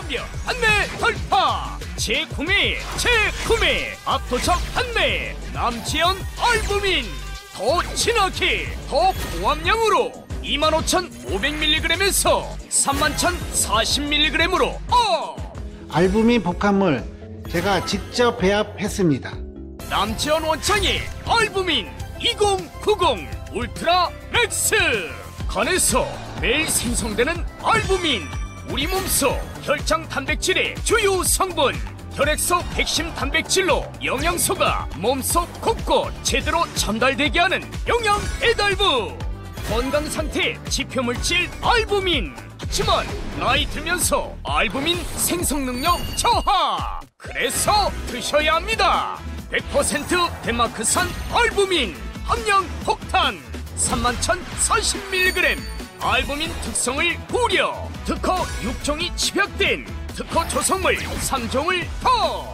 완벽 판매 돌파. 재구매 압도적 판매. 남지연 알부민 더 진하게 더 고함량으로 25,500mg에서 31,040mg으로 알부민 복합물 제가 직접 배합했습니다. 남지연 원창의 알부민 2090 울트라 맥스. 간에서 매일 생성되는 알부민, 우리 몸속 혈장 단백질의 주요 성분. 혈액속 핵심 단백질로 영양소가 몸속 곳곳 제대로 전달되게 하는 영양 배달부. 건강상태 지표물질 알부민. 하지만 나이 들면서 알부민 생성 능력 저하. 그래서 드셔야 합니다. 100% 덴마크산 알부민 함량 폭탄 31,040mg. 알부민 특성을 고려. 특허 6종이 집약된 특허 조성물 3종을 더.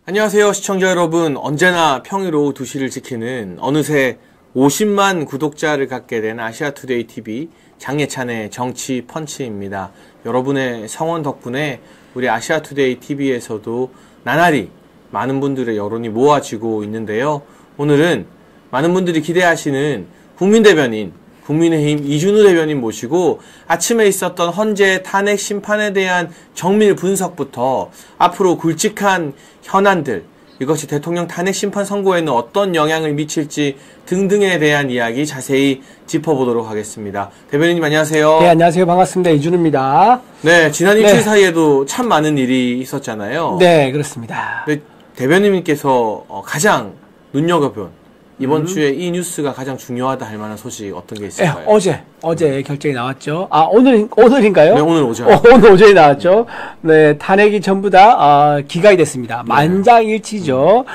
안녕하세요 시청자 여러분. 언제나 평일 오후 2시를 지키는 어느새 50만 구독자를 갖게 된 아시아투데이TV 장예찬의 정치 펀치입니다. 여러분의 성원 덕분에 우리 아시아투데이TV에서도 나날이 많은 분들의 여론이 모아지고 있는데요. 오늘은 많은 분들이 기대하시는 국민대변인, 국민의힘 이준우 대변인 모시고 아침에 있었던 헌재 탄핵 심판에 대한 정밀 분석부터 앞으로 굵직한 현안들, 이것이 대통령 탄핵 심판 선고에는 어떤 영향을 미칠지 등등에 대한 이야기 자세히 짚어보도록 하겠습니다. 대변인님 안녕하세요. 네, 안녕하세요. 반갑습니다. 이준우입니다. 네, 지난 일주일 사이에도 참 많은 일이 있었잖아요. 네, 그렇습니다. 네, 대변인님께서 가장 눈여겨본 이번 주에 이 뉴스가 가장 중요하다 할 만한 소식 어떤 게 있을까요? 네, 어제 결정이 나왔죠. 아, 오늘인가요? 네, 오늘 오전. 오늘 오전에 나왔죠. 네, 탄핵이 전부 다, 기각이 됐습니다. 만장일치죠.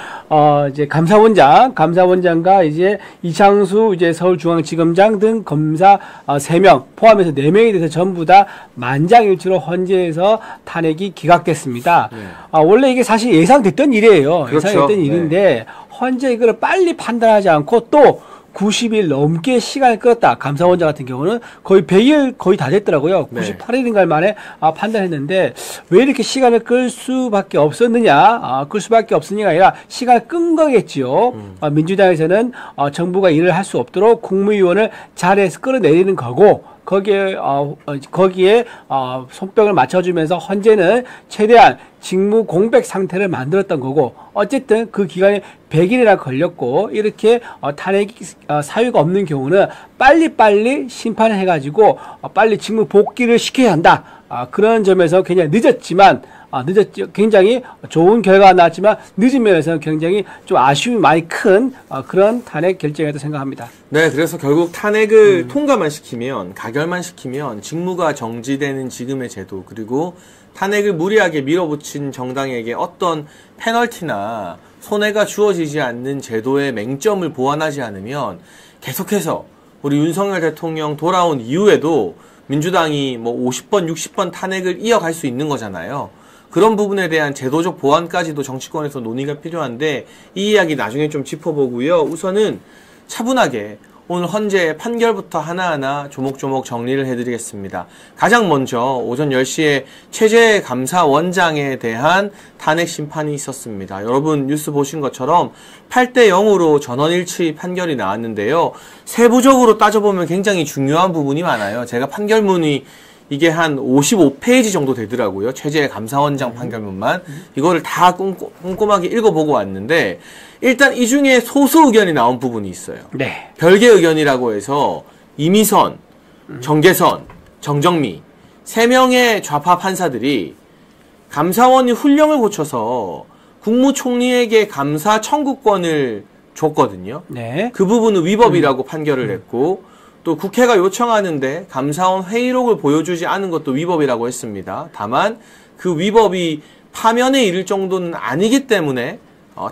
이제 감사원장과 이제 이창수 이제 서울중앙지검장 등 검사 3명 포함해서 4명에 대해서 전부 다 만장일치로 헌재에서 탄핵이 기각됐습니다. 네. 원래 이게 사실 예상됐던 일이에요. 그렇죠. 예상됐던 일인데, 헌재 이거를 빨리 판단하지 않고 또 90일 넘게 시간을 끌었다. 감사원장 같은 경우는 거의 100일 거의 다 됐더라고요. 98일인가 만에 판단했는데 왜 이렇게 시간을 끌 수밖에 없었느냐. 끌 수밖에 없으니가 아니라 시간을 끈 거겠지요. 민주당에서는 정부가 일을 할 수 없도록 국무위원을 자리에서 끌어내리는 거고 거기에 손뼉을 맞춰주면서 헌재는 최대한 직무 공백 상태를 만들었던 거고 어쨌든 그 기간에 100일이나 걸렸고 이렇게 탄핵 사유가 없는 경우는 빨리빨리 심판을 해가지고 빨리 직무 복귀를 시켜야 한다. 그런 점에서 굉장히 늦었지만 굉장히 좋은 결과가 나왔지만 늦은 면에서는 굉장히 좀 아쉬움이 많이 큰 그런 탄핵 결정이라고 생각합니다. 네, 그래서 결국 탄핵을 통과만 시키면, 가결만 시키면 직무가 정지되는 지금의 제도, 그리고 탄핵을 무리하게 밀어붙인 정당에게 어떤 페널티나 손해가 주어지지 않는 제도의 맹점을 보완하지 않으면 계속해서 우리 윤석열 대통령 돌아온 이후에도 민주당이 뭐 50번, 60번 탄핵을 이어갈 수 있는 거잖아요. 그런 부분에 대한 제도적 보완까지도 정치권에서 논의가 필요한데 이 이야기 나중에 좀 짚어보고요. 우선은 차분하게 오늘 헌재 판결부터 하나하나 조목조목 정리를 해드리겠습니다. 가장 먼저 오전 10시에 최재 감사원장에 대한 탄핵 심판이 있었습니다. 여러분 뉴스 보신 것처럼 8대 0으로 전원일치 판결이 나왔는데요. 세부적으로 따져보면 굉장히 중요한 부분이 많아요. 제가 판결문이 이게 한 55페이지 정도 되더라고요. 최재 감사원장 판결문만. 이거를 다 꼼꼼하게 읽어보고 왔는데 일단 이 중에 소수 의견이 나온 부분이 있어요. 네. 별개 의견이라고 해서 이미선, 정계선, 정정미 3명의 좌파 판사들이 감사원이 훈령을 고쳐서 국무총리에게 감사 청구권을 줬거든요. 네. 그 부분은 위법이라고 판결을 했고 또 국회가 요청하는데 감사원 회의록을 보여주지 않은 것도 위법이라고 했습니다. 다만 그 위법이 파면에 이를 정도는 아니기 때문에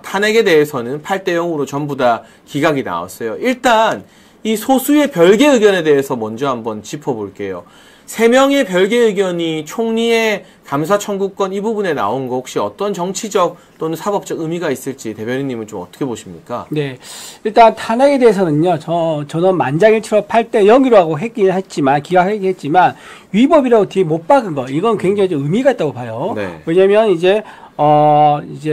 탄핵에 대해서는 8대 0으로 전부 다 기각이 나왔어요. 일단 이 소수의 별개 의견에 대해서 먼저 한번 짚어볼게요. 3명의 별개 의견이 총리의 감사 청구권 이 부분에 나온 거 혹시 어떤 정치적 또는 사법적 의미가 있을지 대변인님은 좀 어떻게 보십니까? 네. 일단 탄핵에 대해서는요, 저는 만장일치로 8대 0으로 하고 기각하긴 했지만, 위법이라고 뒤에 못 박은 거, 이건 굉장히 좀 의미가 있다고 봐요. 네. 왜냐면 이제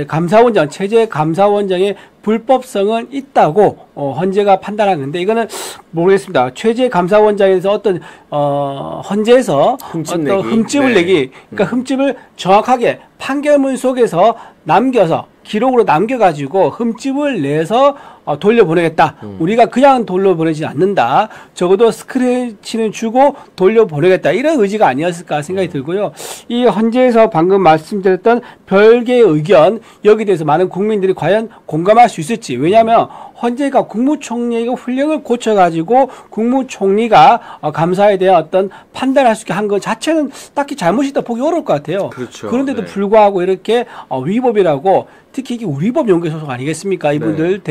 감사원장, 체제 감사원장의 불법성은 있다고, 헌재가 판단하는데, 이거는 모르겠습니다. 체제 감사원장에서 어떤, 헌재에서 흠집을 내기, 그러니까 흠집을 정확하게 판결문 속에서 남겨서, 기록으로 남겨가지고 흠집을 내서 돌려보내겠다. 우리가 그냥 돌려보내지 않는다. 적어도 스크래치는 주고 돌려보내겠다. 이런 의지가 아니었을까 생각이 들고요. 이 헌재에서 방금 말씀드렸던 별개의 의견, 여기에 대해서 많은 국민들이 과연 공감할 수 있을지. 왜냐하면 헌재가 국무총리의 훈령을 고쳐가지고 국무총리가 감사에 대한 어떤 판단을 할 수 있게 한 것 자체는 딱히 잘못이 있다 보기 어려울 것 같아요. 그렇죠. 그런데도 네. 불구하고 이렇게 위법이라고, 특히 이게 우리법 연구회 소속 아니겠습니까? 이분들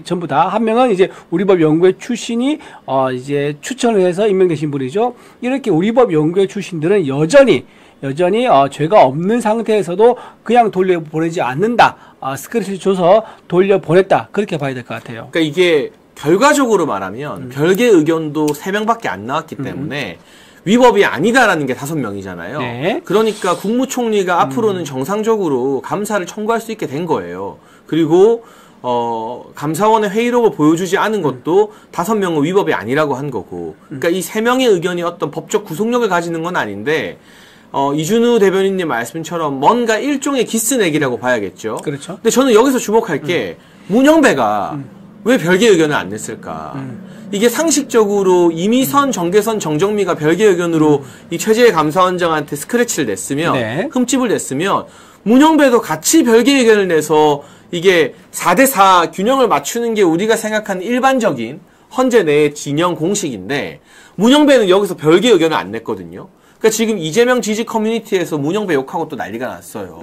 전부 다 한 명은 이제 우리법 연구회 출신이 이제 추천을 해서 임명되신 분이죠. 이렇게 우리법 연구회 출신들은 여전히 죄가 없는 상태에서도 그냥 돌려보내지 않는다. 스크래치 줘서 돌려보냈다. 그렇게 봐야 될 것 같아요. 그러니까 이게 결과적으로 말하면 별개 의견도 3명밖에 안 나왔기 때문에 위법이 아니다라는 게 5명이잖아요. 네. 그러니까 국무총리가 앞으로는 정상적으로 감사를 청구할 수 있게 된 거예요. 그리고 감사원의 회의록을 보여주지 않은 것도 5명은 위법이 아니라고 한 거고. 그러니까 이 3명의 의견이 어떤 법적 구속력을 가지는 건 아닌데 이준우 대변인님 말씀처럼 뭔가 일종의 기스내기라고 봐야겠죠. 그렇죠. 근데 저는 여기서 주목할 게 문영배가 왜 별개 의견을 안 냈을까? 이게 상식적으로 이미선, 정계선, 정정미가 별개 의견으로 이 최재해 감사원장한테 스크래치를 냈으면, 네. 흠집을 냈으면 문영배도 같이 별개 의견을 내서 이게 4대4 균형을 맞추는 게 우리가 생각하는 일반적인 헌재 내의 진영 공식인데 문영배는 여기서 별개 의견을 안 냈거든요. 그러니까 지금 이재명 지지 커뮤니티에서 문영배 욕하고 또 난리가 났어요.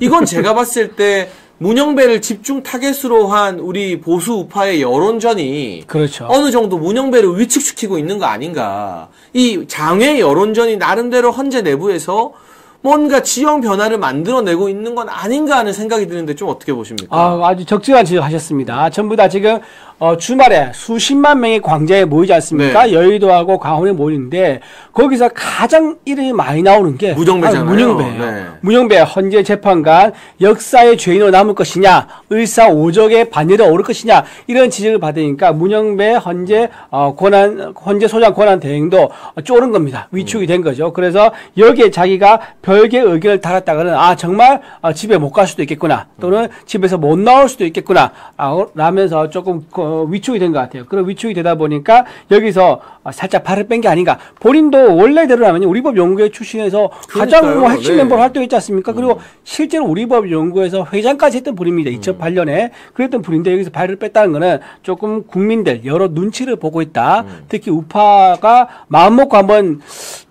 이건 제가 봤을 때 문영배를 집중 타겟으로 한 우리 보수 우파의 여론전이 그렇죠. 어느 정도 문영배를 위축시키고 있는 거 아닌가. 이 장외 여론전이 나름대로 헌재 내부에서 뭔가 지형 변화를 만들어내고 있는 건 아닌가 하는 생각이 드는데 좀 어떻게 보십니까? 아주 적절한 지적하셨습니다. 전부 다 지금 주말에 수십만 명의 광장에 모이지 않습니까? 네. 여의도하고 강원에 모이는데 거기서 가장 이름이 많이 나오는 게 문영배잖아요. 문영배예요. 네. 문영배 헌재 재판관 역사의 죄인으로 남을 것이냐, 을사오적의 반열에 오를 것이냐 이런 지적을 받으니까 문영배 헌재 소장 권한 대행도 쫄은 겁니다. 위축이 된 거죠. 그래서 여기에 자기가 별개 의견을 달았다가는 정말 집에 못 갈 수도 있겠구나, 또는 집에서 못 나올 수도 있겠구나 라면서 조금 위축이 된 것 같아요. 그런 위축이 되다 보니까 여기서 살짝 발을 뺀 게 아닌가. 본인도 원래대로라면 우리법 연구회 출신에서 가장 핵심 네. 멤버로 활동했지 않습니까? 그리고 실제로 우리법 연구회에서 회장까지 했던 분입니다. 2008년에 그랬던 분인데 여기서 발을 뺐다는 거는 조금 국민들 여러 눈치를 보고 있다. 특히 우파가 마음 먹고 한번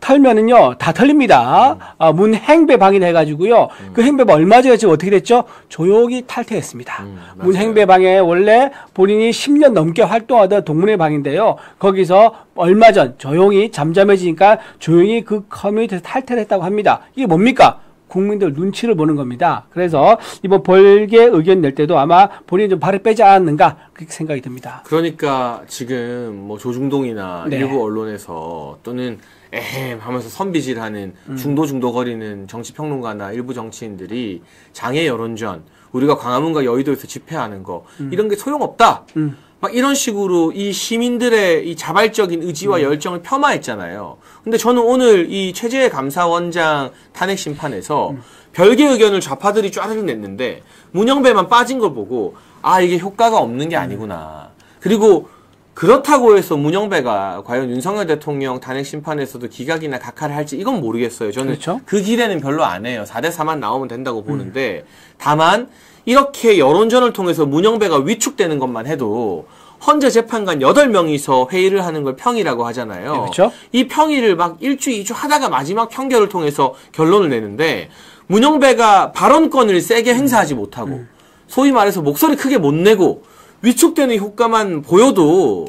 털면은요 다 털립니다. 문행배 방인해가지고요. 그 행배방 얼마 전에 지금 어떻게 됐죠? 조용히 탈퇴했습니다. 문행배방에 원래 본인이 10년 넘게 활동하던 동문회 방인데요. 거기서 얼마 전 조용히 잠잠해지니까 조용히 그 커뮤니티에서 탈퇴를 했다고 합니다. 이게 뭡니까? 국민들 눈치를 보는 겁니다. 그래서 이번 별개 의견 낼 때도 아마 본인이 좀 발을 빼지 않았는가 그렇게 생각이 듭니다. 그러니까 지금 뭐 조중동이나 네. 일부 언론에서 또는 에헴 하면서 선비질하는 중도거리는 정치평론가나 일부 정치인들이 장애 여론전, 우리가 광화문과 여의도에서 집회하는 거 이런 게 소용없다. 막 이런 식으로 이 시민들의 이 자발적인 의지와 열정을 폄하했잖아요. 근데 저는 오늘 이 최재해 감사원장 탄핵 심판에서 별개 의견을 좌파들이 쫘르르 냈는데 문영배만 빠진 걸 보고 이게 효과가 없는 게 아니구나. 그리고 그렇다고 해서 문영배가 과연 윤석열 대통령 탄핵 심판에서도 기각이나 각하를 할지 이건 모르겠어요. 저는 그렇죠? 그 기대는 별로 안 해요. 4대4만 나오면 된다고 보는데 다만 이렇게 여론전을 통해서 문영배가 위축되는 것만 해도 헌재 재판관 8명이서 회의를 하는 걸 평의라고 하잖아요. 네, 그렇죠? 이 평의를 막 1주, 2주 하다가 마지막 평결을 통해서 결론을 내는데 문영배가 발언권을 세게 행사하지 못하고 소위 말해서 목소리 크게 못 내고 위축되는 효과만 보여도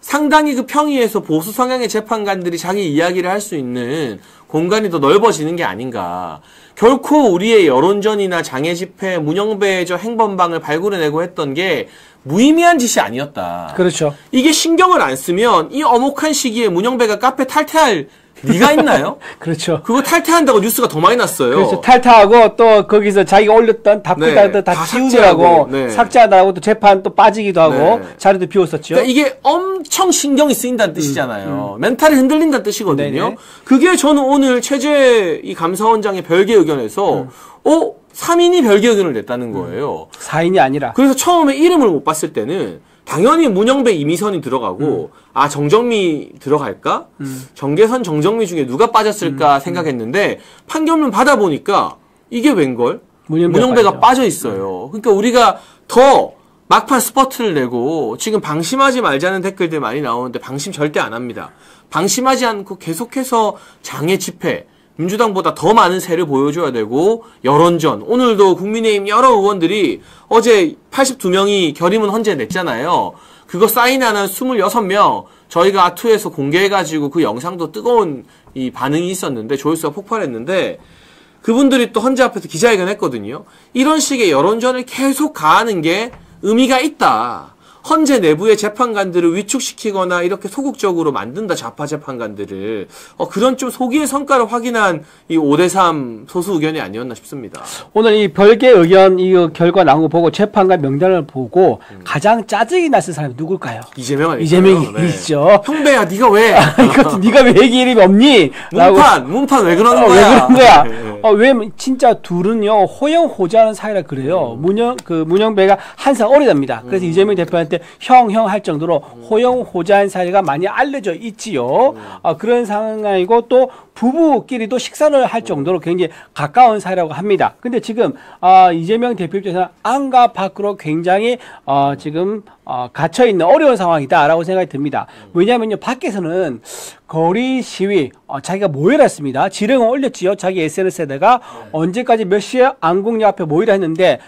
상당히 그 평의에서 보수 성향의 재판관들이 자기 이야기를 할 수 있는 공간이 더 넓어지는 게 아닌가. 결코 우리의 여론전이나 장애 집회, 문영배의 저 행범방을 발굴해내고 했던 게 무의미한 짓이 아니었다. 그렇죠. 이게 신경을 안 쓰면 이 엄혹한 시기에 문영배가 카페 탈퇴할 리가 있나요? 그렇죠. 그거 탈퇴한다고 뉴스가 더 많이 났어요. 그래서 탈퇴하고 또 거기서 자기가 올렸던 답글들 다 지우더라고. 네. 삭제하다고 또 재판 또 빠지기도 하고 네. 자료도 비웠었죠. 그러니까 이게 엄청 신경이 쓰인다는 뜻이잖아요. 멘탈이 흔들린다는 뜻이거든요. 네네. 그게 저는 오늘 최재 이 감사원장의 별개 의견에서 3인이 별개 의견을 냈다는 거예요. 4인이 아니라. 그래서 처음에 이름을 못 봤을 때는 당연히 문영배, 이미선이 들어가고 정정미 들어갈까? 정계선, 정정미 중에 누가 빠졌을까 생각했는데 판결문 받아보니까 이게 웬걸? 문영배가 빠져 있어요. 그러니까 우리가 더 막판 스퍼트를 내고 지금 방심하지 말자는 댓글들 많이 나오는데 방심 절대 안 합니다. 방심하지 않고 계속해서 장애 집회, 민주당보다 더 많은 세를 보여줘야 되고 여론전, 오늘도 국민의힘 여러 의원들이 어제 82명이 결의문 헌재 냈잖아요. 그거 사인하는 26명 저희가 아투에서 공개해가지고 그 영상도 뜨거운 이 반응이 있었는데 조회수가 폭발했는데 그분들이 또 헌재 앞에서 기자회견 했거든요. 이런 식의 여론전을 계속 가하는 게 의미가 있다. 헌재 내부의 재판관들을 위축시키거나 이렇게 소극적으로 만든다, 좌파 재판관들을. 그런 좀 소기의 성과를 확인한 이 5대3 소수 의견이 아니었나 싶습니다. 오늘 이 별개 의견 이 결과 나온 거 보고 재판관 명단을 보고 가장 짜증이 났을 사람이 누굴까요? 이재명 아닐까요? 이재명이죠. 형배야, 네가 왜? 이것도 네가 왜 얘기 이름이 없니? 문판 왜 그러는 거야? 왜 그런 거야? 네. 왜 진짜 둘은요 호영호자하는 사이라 그래요. 문영배가 한 살 어리답니다. 그래서 이재명 대표한테 형 할 정도로 호영호자한 사이가 많이 알려져 있지요. 그런 상황이고 또 부부끼리도 식사를 할 정도로 굉장히 가까운 사이라고 합니다. 근데 지금 이재명 대표 입장에서는 안과 밖으로 굉장히 지금 갇혀 있는 어려운 상황이다라고 생각이 듭니다. 왜냐하면요 밖에서는 거리 시위 자기가 모여라 했습니다. 지령을 올렸지요. 자기 SNS에다가 언제까지 몇 시에 안국역 앞에 모이라 했는데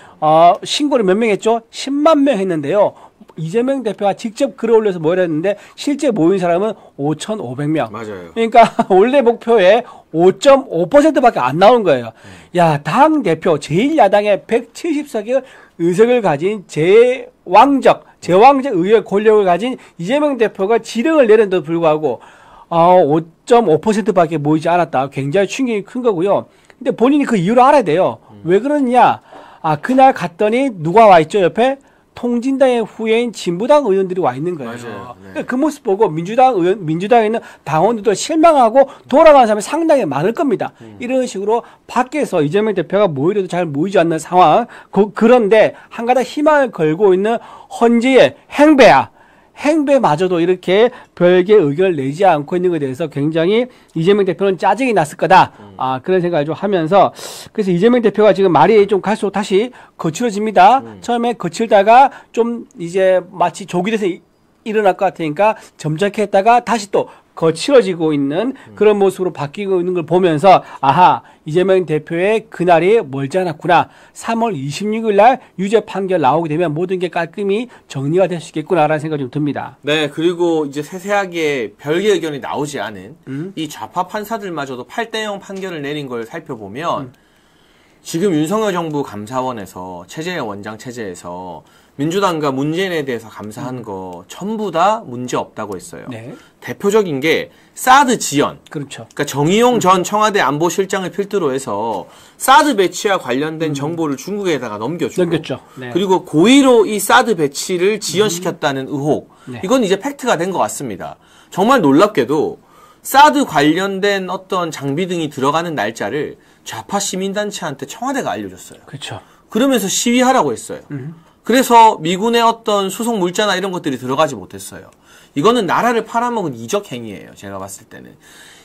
신고를 몇 명 했죠? 10만 명 했는데요. 이재명 대표가 직접 글을 올려서 모이라 했는데 실제 모인 사람은 5,500명. 맞아요. 그러니까 원래 목표에 5.5%밖에 안 나온 거예요. 야, 당 대표 제1야당의 170석의 의석을 가진 제왕적 의회 권력을 가진 이재명 대표가 지령을 내렸는데도 불구하고 5.5%밖에 모이지 않았다. 굉장히 충격이 큰 거고요. 근데 본인이 그 이유를 알아야 돼요. 왜 그러느냐? 그날 갔더니 누가 와 있죠, 옆에? 통진당의 후예인 진보당 의원들이 와 있는 거예요. 맞아요. 네. 그 모습 보고 민주당에 있는 당원들도 실망하고 돌아가는 사람이 상당히 많을 겁니다. 이런 식으로 밖에서 이재명 대표가 모이려도 잘 모이지 않는 상황. 그런데 한 가닥 희망을 걸고 있는 헌재의 행배마저도 이렇게 별개 의견을 내지 않고 있는 것에 대해서 굉장히 이재명 대표는 짜증이 났을 거다. 그런 생각을 좀 하면서 그래서 이재명 대표가 지금 말이 좀 갈수록 다시 거칠어집니다. 처음에 거칠다가 좀 이제 마치 족이 돼서 일어날 것 같으니까 점잖게 했다가 다시 또 거칠어지고 있는 그런 모습으로 바뀌고 있는 걸 보면서 이재명 대표의 그날이 멀지 않았구나. 3월 26일 날 유죄 판결 나오게 되면 모든 게 깔끔히 정리가 될 수 있겠구나라는 생각이 좀 듭니다. 네, 그리고 이제 세세하게 별개 의견이 나오지 않은 이 좌파 판사들마저도 8대0 판결을 내린 걸 살펴보면 지금 윤석열 정부 감사원에서 최재형 원장 체제에서 민주당과 문재인에 대해서 감사한 거 전부 다 문제 없다고 했어요. 네. 대표적인 게 사드 지연. 그렇죠. 그러니까 정의용 전 청와대 안보실장을 필두로 해서 사드 배치와 관련된 정보를 중국에다가 넘겼죠. 네. 그리고 고의로 이 사드 배치를 지연시켰다는 의혹. 네. 이건 이제 팩트가 된 것 같습니다. 정말 놀랍게도 사드 관련된 어떤 장비 등이 들어가는 날짜를 좌파 시민단체한테 청와대가 알려줬어요. 그렇죠. 그러면서 시위하라고 했어요. 그래서 미군의 어떤 수송 물자나 이런 것들이 들어가지 못했어요. 이거는 나라를 팔아먹은 이적 행위예요. 제가 봤을 때는.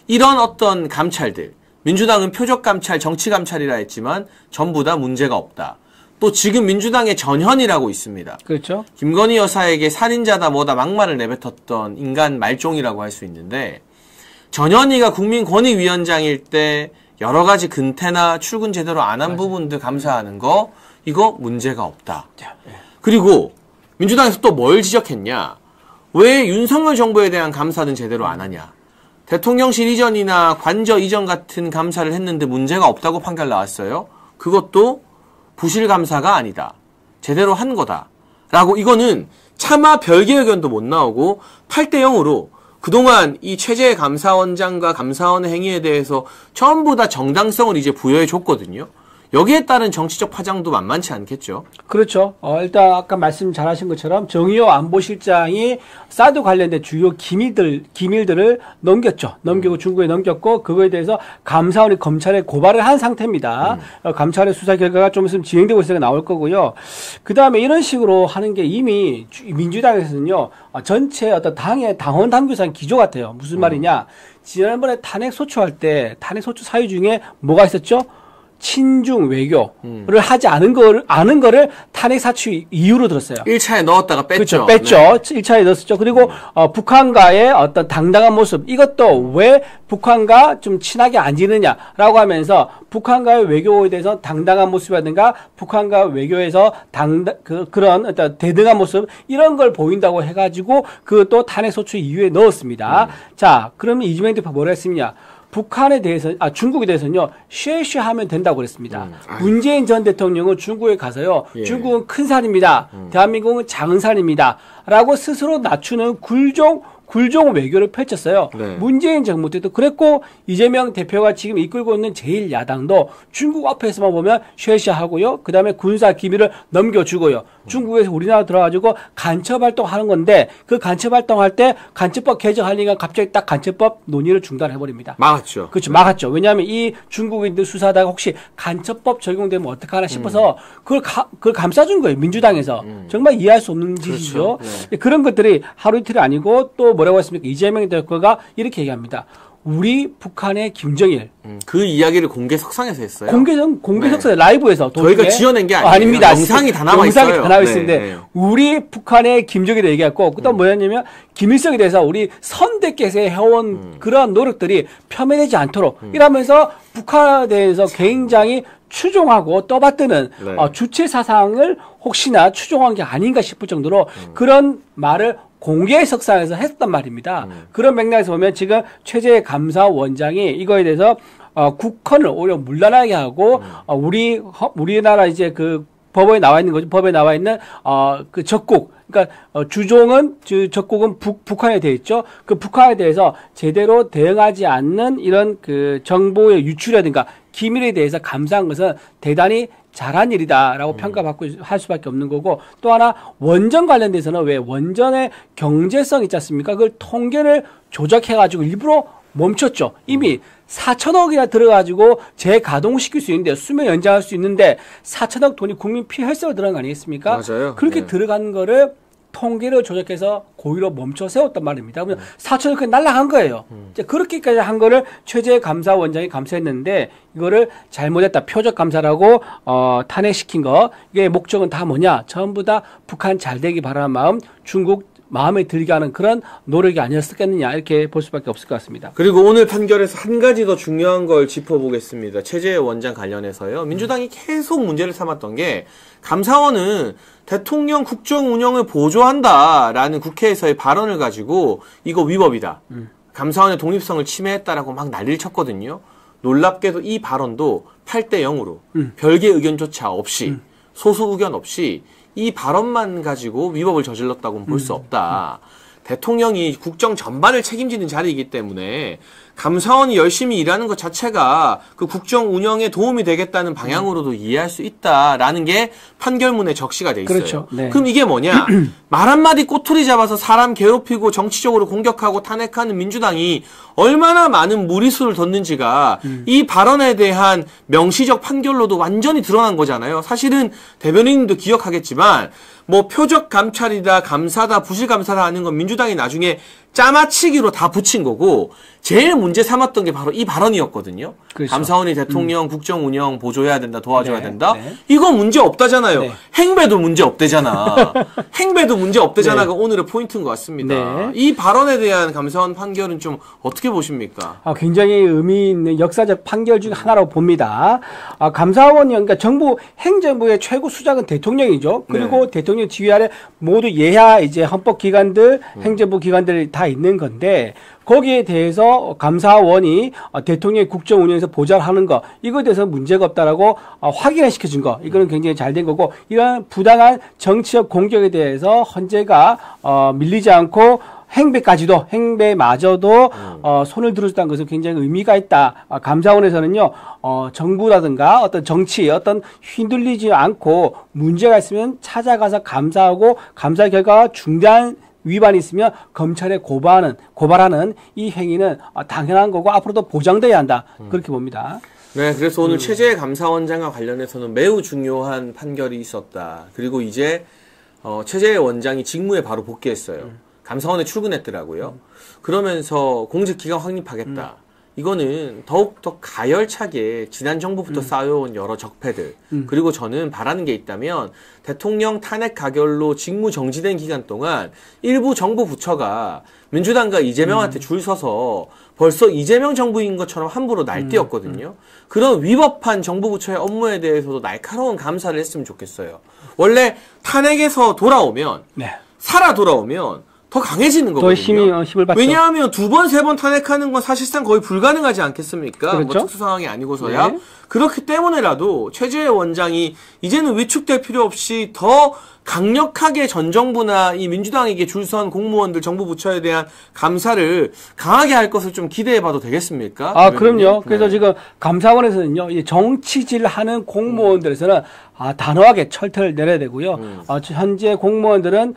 이런 어떤 감찰들, 민주당은 표적 감찰, 정치 감찰이라 했지만 전부 다 문제가 없다. 또 지금 민주당의 전현이라고 있습니다. 그렇죠. 김건희 여사에게 살인자다 뭐다 막말을 내뱉었던 인간 말종이라고 할 수 있는데 전현희가 국민권익위원장일 때 여러 가지 근태나 출근 제대로 안 한 부분들 감사하는 거 이거 문제가 없다. 그리고 민주당에서 또 뭘 지적했냐? 왜 윤석열 정부에 대한 감사는 제대로 안 하냐. 대통령실 이전이나 관저 이전 같은 감사를 했는데 문제가 없다고 판결 나왔어요. 그것도 부실 감사가 아니다. 제대로 한 거다. 라고 이거는 차마 별개 의견도 못 나오고 8대 0으로 그동안 이 최재 감사원장과 감사원의 행위에 대해서 전부 다 정당성을 이제 부여해 줬거든요. 여기에 따른 정치적 파장도 만만치 않겠죠. 그렇죠. 일단 아까 말씀 잘하신 것처럼 정의호 안보실장이 사드 관련된 주요 기밀들을 넘겼죠. 넘기고 중국에 넘겼고 그거에 대해서 감사원이 검찰에 고발을 한 상태입니다. 감찰의 수사 결과가 좀 있으면 진행되고 있으니까 나올 거고요. 그 다음에 이런 식으로 하는 게 이미 민주당에서는요. 전체 어떤 당의 당원 당규상 기조 같아요. 무슨 말이냐. 지난번에 탄핵 소추할 때 탄핵 소추 사유 중에 뭐가 있었죠? 친중 외교를 하지 아는 거를 탄핵 사추 이유로 들었어요. 1차에 넣었다가 뺐죠. 그렇죠. 뺐죠. 네. 1차에 넣었죠. 그리고 북한과의 어떤 당당한 모습 이것도 왜 북한과 좀 친하게 안 지느냐라고 하면서 북한과의 외교에 대해서 당당한 모습이라든가 북한과 외교에서 그런 어떤 대등한 모습 이런 걸 보인다고 해가지고 그것도 탄핵 소추 이유에 넣었습니다. 자, 그러면 이재명 대표 뭐라 했습니까? 북한에 대해서, 중국에 대해서는요, 쉐쉐하면 된다고 그랬습니다. 문재인 전 대통령은 중국에 가서요, 예. 중국은 큰 산입니다. 대한민국은 작은 산입니다. 라고 스스로 낮추는 굴종 외교를 펼쳤어요. 네. 문재인 정부 때도 그랬고, 이재명 대표가 지금 이끌고 있는 제1야당도 중국 앞에서만 보면 쉐쉐하고요, 그 다음에 군사 기밀을 넘겨주고요. 중국에서 우리나라 들어가지고 간첩 활동하는 건데, 그 간첩 활동할 때 간첩법 개정하니까 갑자기 딱 간첩법 논의를 중단해버립니다. 막았죠. 그렇죠. 막았죠. 왜냐하면 이 중국인들 수사하다가 혹시 간첩법 적용되면 어떡하나 싶어서 그걸 감싸준 거예요. 민주당에서. 정말 이해할 수 없는 짓이죠. 그렇죠. 네. 그런 것들이 하루 이틀이 아니고 또 뭐라고 했습니까? 이재명 대표가 이렇게 얘기합니다. 우리 북한의 김정일. 그 이야기를 공개 석상에서 했어요. 공개 석상에 라이브에서. 저희가 지어낸 게 아니에요. 아닙니다. 영상이 다 남아 있어요. 영상이 다 남아 있는데 네. 우리 북한의 김정일을 얘기했고 그다음 뭐였냐면 김일성에 대해서 우리 선대께서 해온 그러한 노력들이 폄훼되지 않도록 이러면서 북한에 대해서 굉장히 추종하고 떠받드는 네. 주체 사상을 혹시나 추종한 게 아닌가 싶을 정도로 그런 말을 공개 석상에서 했단 말입니다. 그런 맥락에서 보면 지금 최재 감사원장이 이거에 대해서 국헌을 오히려 문란하게 하고 우리나라 이제 그 법에 나와 있는 거죠. 법에 나와 있는 그 적국 그러니까 주종은 적국은 북한에 되어 있죠. 그 북한에 대해서 제대로 대응하지 않는 이런 그 정보의 유출이라든가 기밀에 대해서 감사한 것은 대단히 잘한 일이다라고 평가받고 할 수밖에 없는 거고 또 하나 원전 관련돼서는 왜 원전의 경제성 있지 않습니까? 그걸 통계를 조작해가지고 일부러 멈췄죠. 이미 4천억이나 들어가지고 재가동시킬 수 있는데 수명 연장할 수 있는데 4천억 돈이 국민 피해 혈세로 들어간 거 아니겠습니까? 맞아요. 그렇게 네. 들어간 거를 통계를 조작해서 고의로 멈춰 세웠단 말입니다. 그러면 4천억 그냥 날라간 거예요. 이제 그렇게까지 한 거를 최재 감사원장이 감사했는데 이거를 잘못했다. 표적 감사라고 탄핵시킨 거. 이게 목적은 다 뭐냐? 전부 다 북한 잘 되기 바라는 마음, 중국 마음에 들게 하는 그런 노력이 아니었겠느냐 이렇게 볼 수밖에 없을 것 같습니다. 그리고 오늘 판결에서 한 가지 더 중요한 걸 짚어보겠습니다. 최재 원장 관련해서요. 민주당이 계속 문제를 삼았던 게 감사원은 대통령 국정 운영을 보조한다라는 국회에서의 발언을 가지고 이거 위법이다. 감사원의 독립성을 침해했다라고 막 난리를 쳤거든요. 놀랍게도 이 발언도 8대 0으로 별개 의견조차 없이 소수 의견 없이 이 발언만 가지고 위법을 저질렀다고는 볼 수 없다. 대통령이 국정 전반을 책임지는 자리이기 때문에 감사원이 열심히 일하는 것 자체가 그 국정 운영에 도움이 되겠다는 방향으로도 이해할 수 있다라는 게 판결문에 적시가 돼 있어요. 그렇죠. 네. 그럼 이게 뭐냐? 말 한마디 꼬투리 잡아서 사람 괴롭히고 정치적으로 공격하고 탄핵하는 민주당이 얼마나 많은 무리수를 뒀는지가 이 발언에 대한 명시적 판결로도 완전히 드러난 거잖아요. 사실은 대변인님도 기억하겠지만 뭐 표적 감찰이다, 감사다, 부실 감사다 하는 건 민주당이 나중에 짜맞추기로 다 붙인 거고 제일 문제 삼았던 게 바로 이 발언이었거든요. 그렇죠. 감사원이 대통령 국정 운영 보조해야 된다, 도와줘야 네, 된다. 네. 이거 문제 없다잖아요. 네. 행배도 문제 없대잖아. 행배도 문제 없대잖아가 네. 오늘의 포인트인 것 같습니다. 네. 이 발언에 대한 감사원 판결은 좀 어떻게 보십니까? 굉장히 의미 있는 역사적 판결 중 하나라고 봅니다. 감사원이 그러니까 정부 행정부의 최고 수장은 대통령이죠. 그리고 네. 대통령 지휘 아래 모두 예하 이제 헌법 기관들, 행정부 기관들이 다 있는 건데 거기에 대해서 감사원이 대통령의 국정 운영에서 보좌를 하는 거 이거에 대해서 문제가 없다라고 확인을 시켜준 거 이거는 굉장히 잘 된 거고 이런 부당한 정치적 공격에 대해서 헌재가 밀리지 않고 행배마저도 손을 들어줬다는 것은 굉장히 의미가 있다. 감사원에서는요, 정부라든가 어떤 정치, 어떤 휘둘리지 않고 문제가 있으면 찾아가서 감사하고 감사 결과가 중대한 위반이 있으면 검찰에 고발하는 이 행위는 당연한 거고 앞으로도 보장돼야 한다. 그렇게 봅니다. 네, 그래서 오늘 최재 감사원장과 관련해서는 매우 중요한 판결이 있었다. 그리고 이제 최재 원장이 직무에 바로 복귀했어요. 감사원에 출근했더라고요. 그러면서 공직기강 확립하겠다. 이거는 더욱더 가열차게 지난 정부부터 쌓여온 여러 적폐들 그리고 저는 바라는 게 있다면 대통령 탄핵 가결로 직무 정지된 기간 동안 일부 정부 부처가 민주당과 이재명한테 줄 서서 벌써 이재명 정부인 것처럼 함부로 날뛰었거든요. 그런 위법한 정부 부처의 업무에 대해서도 날카로운 감사를 했으면 좋겠어요. 원래 탄핵에서 돌아오면 네. 살아 돌아오면 더 강해지는 거거든요. 더 힘을 받죠. 왜냐하면 2번, 3번 탄핵하는 건 사실상 거의 불가능하지 않겠습니까? 그렇죠? 뭐 특수 상황이 아니고서야. 네. 그렇기 때문에라도 최재 원장이 이제는 위축될 필요 없이 더 강력하게 전 정부나 이 민주당에게 줄선 공무원들, 정부 부처에 대한 감사를 강하게 할 것을 좀 기대해봐도 되겠습니까? 그럼요. 그래서 네. 지금 감사원에서는요, 이 정치질 하는 공무원들에서는 단호하게 철퇴를 내려야 되고요. 현재 공무원들은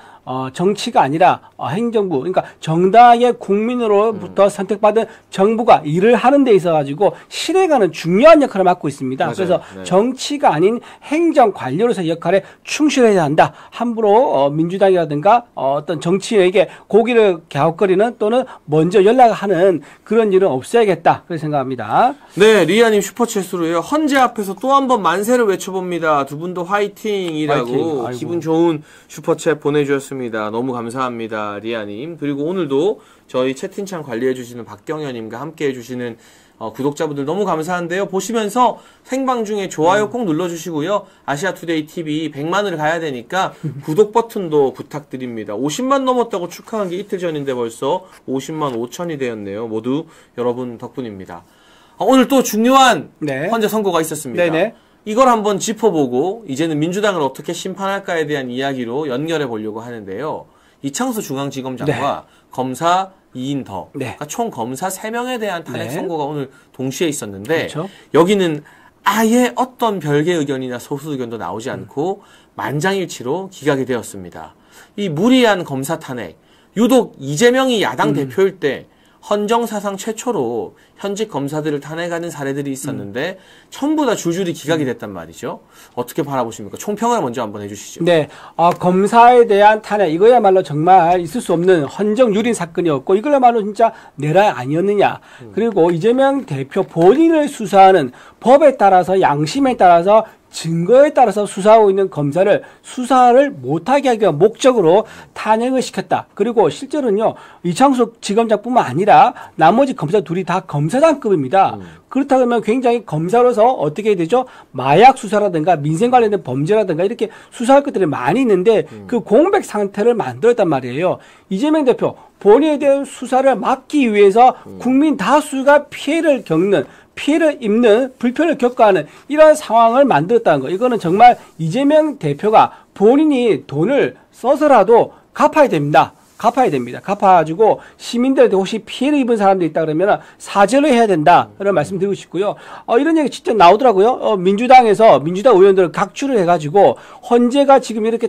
정치가 아니라 행정부, 그러니까 정당의 국민으로부터 선택받은 정부가 일을 하는 데 있어 가지고 실행하는 중요한 역할을 맡고 있습니다. 맞아요. 그래서 네. 정치가 아닌 행정 관료로서의 역할에 충실해야 한다. 함부로 민주당이라든가 어떤 정치인에게 고기를 갸웃거리는 또는 먼저 연락하는 그런 일은 없어야겠다. 그렇게 생각합니다. 네, 리아님 슈퍼챗으로요. 헌재 앞에서 또 한 번 만세를 외쳐봅니다. 두 분도 화이팅이라고 화이팅. 아이고. 기분 좋은 슈퍼챗 보내주셨습니다. 너무 감사합니다, 리아님. 그리고 오늘도 저희 채팅창 관리해주시는 박경현님과 함께해주시는 구독자분들 너무 감사한데요. 보시면서 생방 중에 좋아요 꼭 눌러주시고요. 아시아투데이 TV 100만을 가야 되니까 구독 버튼도 부탁드립니다. 50만 넘었다고 축하한 게 이틀 전인데 벌써 50만 5천이 되었네요. 모두 여러분 덕분입니다. 오늘 또 중요한 네. 헌재 선고가 있었습니다. 네네. 이걸 한번 짚어보고 이제는 민주당을 어떻게 심판할까에 대한 이야기로 연결해 보려고 하는데요. 이창수 중앙지검장과 검사 2인 더, 네. 그러니까 총 검사 3명에 대한 탄핵 네. 선고가 오늘 동시에 있었는데 그렇죠. 여기는 아예 어떤 별개 의견이나 소수 의견도 나오지 않고 만장일치로 기각이 되었습니다. 이 무리한 검사 탄핵, 유독 이재명이 야당 대표일 때 헌정사상 최초로 현직 검사들을 탄핵하는 사례들이 있었는데 전부 다 줄줄이 기각이 됐단 말이죠. 어떻게 바라보십니까? 총평을 먼저 한번 해주시죠. 네, 검사에 대한 탄핵 이거야말로 정말 있을 수 없는 헌정유린 사건이었고 이거야말로 진짜 내란 아니었느냐. 그리고 이재명 대표 본인을 수사하는 법에 따라서 양심에 따라서 증거에 따라서 수사하고 있는 검사를 수사를 못하게 하기 위한 목적으로 탄핵을 시켰다. 그리고 실제로는요, 이창숙 지검장뿐만 아니라 나머지 검사 둘이 다 검사장급입니다. 그렇다 그러면 굉장히 검사로서 어떻게 해야 되죠? 마약 수사라든가 민생 관련된 범죄라든가 이렇게 수사할 것들이 많이 있는데 그 공백 상태를 만들었단 말이에요. 이재명 대표 본인에 대한 수사를 막기 위해서 국민 다수가 피해를 입는 불편을 겪어하는 이런 상황을 만들었다는 거. 이거는 정말 이재명 대표가 본인이 돈을 써서라도 갚아야 됩니다. 갚아가지고 시민들한테 혹시 피해를 입은 사람들이 있다 그러면 사죄를 해야 된다. 그런 말씀 드리고 싶고요. 이런 얘기 진짜 나오더라고요. 민주당 의원들을 각출을 해가지고 헌재가 지금 이렇게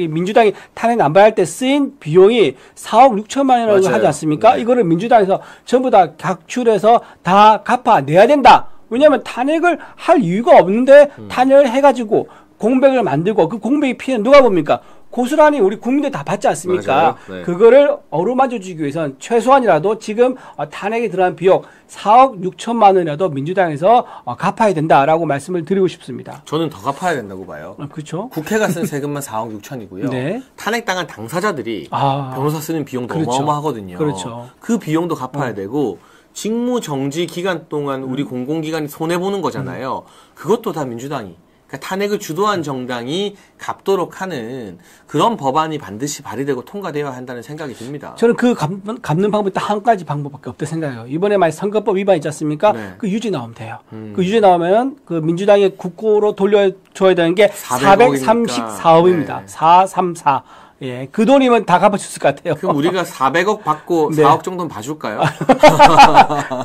민주당이 탄핵 남발할 때 쓰인 비용이 4억 6천만 원을 하지 않습니까? 네. 이거를 민주당에서 전부 다 각출해서 다 갚아내야 된다. 왜냐하면 탄핵을 할 이유가 없는데 탄핵을 해가지고 공백을 만들고 그 공백의 피해는 누가 봅니까? 고스란히 우리 국민들 다 받지 않습니까? 맞아요. 네. 그거를 어루만져주기 위해서는 최소한이라도 지금 탄핵에 들어간 비용 4억 6천만 원이라도 민주당에서 갚아야 된다라고 말씀을 드리고 싶습니다. 저는 더 갚아야 된다고 봐요. 그렇죠. 국회가 쓴 세금만 4억 6천이고요. 네. 탄핵당한 당사자들이 아. 변호사 쓰는 비용도 그렇죠. 어마어마하거든요. 그렇죠. 그 비용도 갚아야 되고 직무 정지 기간 동안 우리 공공기관이 손해보는 거잖아요. 그것도 다 민주당이. 그러니까 탄핵을 주도한 정당이 갚도록 하는 그런 법안이 반드시 발의되고 통과되어야 한다는 생각이 듭니다. 저는 그 갚는 방법이 딱 한 가지 방법밖에 없다고 생각해요. 이번에 만약 선거법 위반 있지 않습니까? 네. 그 유죄 나오면 돼요. 그 유죄 나오면 그 민주당의 국고로 돌려줘야 되는 게 434억입니다. 네. 434. 예, 그 돈이면 다 갚아줬을 것 같아요. 그럼 우리가 400억 받고 네. 4억 정도는 봐줄까요?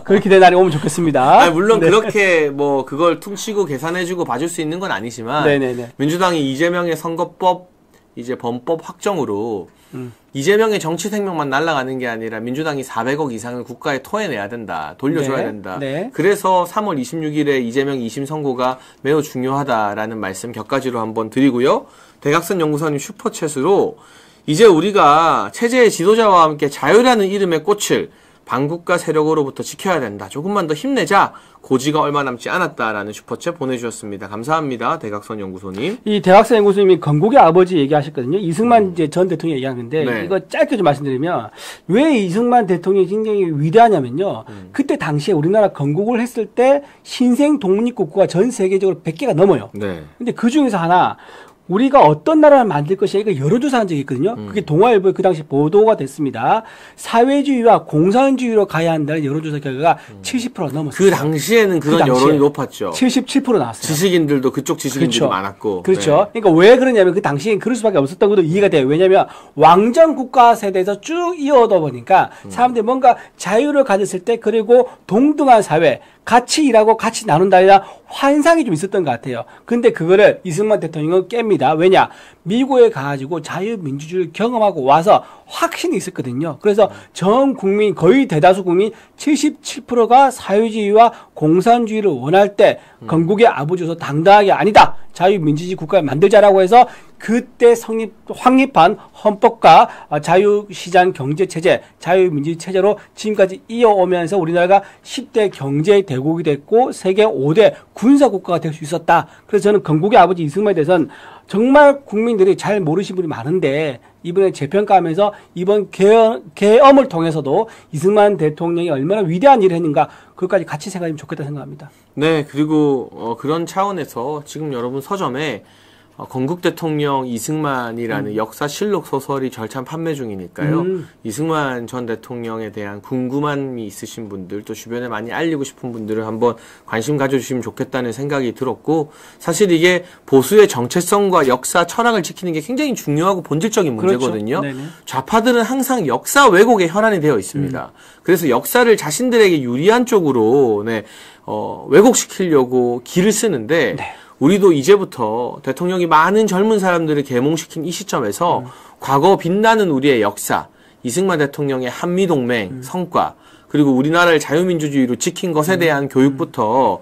그렇게 된 날이 오면 좋겠습니다. 아니, 물론 네. 그렇게 뭐 그걸 퉁치고 계산해주고 봐줄 수 있는 건 아니지만 네네네. 민주당이 이재명의 선거법 이제 범법 확정으로 이재명의 정치 생명만 날아가는 게 아니라 민주당이 400억 이상을 국가에 토해내야 된다. 돌려줘야 네. 된다. 네. 그래서 3월 26일에 이재명 2심 선고가 매우 중요하다라는 말씀 격가지로 한번 드리고요. 대각선 연구소님 슈퍼챗으로 이제 우리가 체제의 지도자와 함께 자유라는 이름의 꽃을 반국가 세력으로부터 지켜야 된다. 조금만 더 힘내자. 고지가 얼마 남지 않았다라는 슈퍼챗 보내주셨습니다. 감사합니다. 대각선 연구소님. 이 대학생 연구소님이 건국의 아버지 얘기하셨거든요. 이승만 이제 전 대통령 얘기하는데 네. 이거 짧게 좀 말씀드리면 왜 이승만 대통령이 굉장히 위대하냐면요. 그때 당시에 우리나라 건국을 했을 때 신생 독립국가가 전 세계적으로 100개가 넘어요. 네. 근데 그 중에서 하나 우리가 어떤 나라를 만들 것이냐 이거 여론조사한 적이 있거든요. 그게 동아일보에 그 당시 보도가 됐습니다. 사회주의와 공산주의로 가야 한다는 여론조사 결과가 70% 넘었어요. 그 당시에는 그런 당시에 여론이 높았죠. 77% 나왔어요. 지식인들도 그쪽 지식인들이 그렇죠. 많았고. 그렇죠. 네. 그러니까 왜 그러냐면 그 당시엔 그럴 수밖에 없었던 것도 이해가 돼요. 왜냐면 왕정 국가 세대에서 쭉 이어오다 보니까 사람들이 뭔가 자유를 가졌을 때 그리고 동등한 사회 같이 일하고 같이 나눈다는 환상이 좀 있었던 것 같아요. 근데 그거를 이승만 대통령은 깹니다. 왜냐? 미국에 가가지고 자유민주주의를 경험하고 와서 확신이 있었거든요. 그래서 전 국민, 거의 대다수 국민 77%가 사회주의와 공산주의를 원할 때 건국의 아버지로서 당당하게 아니다. 자유민주주의 국가를 만들자라고 해서 그때 확립한 헌법과 자유시장 경제체제, 자유민주주의 체제로 지금까지 이어오면서 우리나라가 10대 경제 대국이 됐고 세계 5대 군사국가가 될 수 있었다. 그래서 저는 건국의 아버지 이승만에 대해서는 정말 국민들이 잘 모르신 분이 많은데 이번에 재평가하면서 이번 계엄을 통해서도 이승만 대통령이 얼마나 위대한 일을 했는가 그것까지 같이 생각하면 좋겠다 생각합니다. 네, 그리고 그런 차원에서 지금 여러분 서점에 건국 대통령 이승만이라는 역사실록 소설이 절찬 판매 중이니까요. 이승만 전 대통령에 대한 궁금함이 있으신 분들, 또 주변에 많이 알리고 싶은 분들을 한번 관심 가져주시면 좋겠다는 생각이 들었고, 사실 이게 보수의 정체성과 역사 철학을 지키는 게 굉장히 중요하고 본질적인 문제거든요. 그렇죠. 좌파들은 항상 역사 왜곡에 혈안이 되어 있습니다. 그래서 역사를 자신들에게 유리한 쪽으로 왜곡시키려고 길을 쓰는데, 네. 우리도 이제부터 대통령이 많은 젊은 사람들을 계몽시킨 이 시점에서 과거 빛나는 우리의 역사, 이승만 대통령의 한미동맹 성과, 그리고 우리나라를 자유민주주의로 지킨 것에 대한 교육부터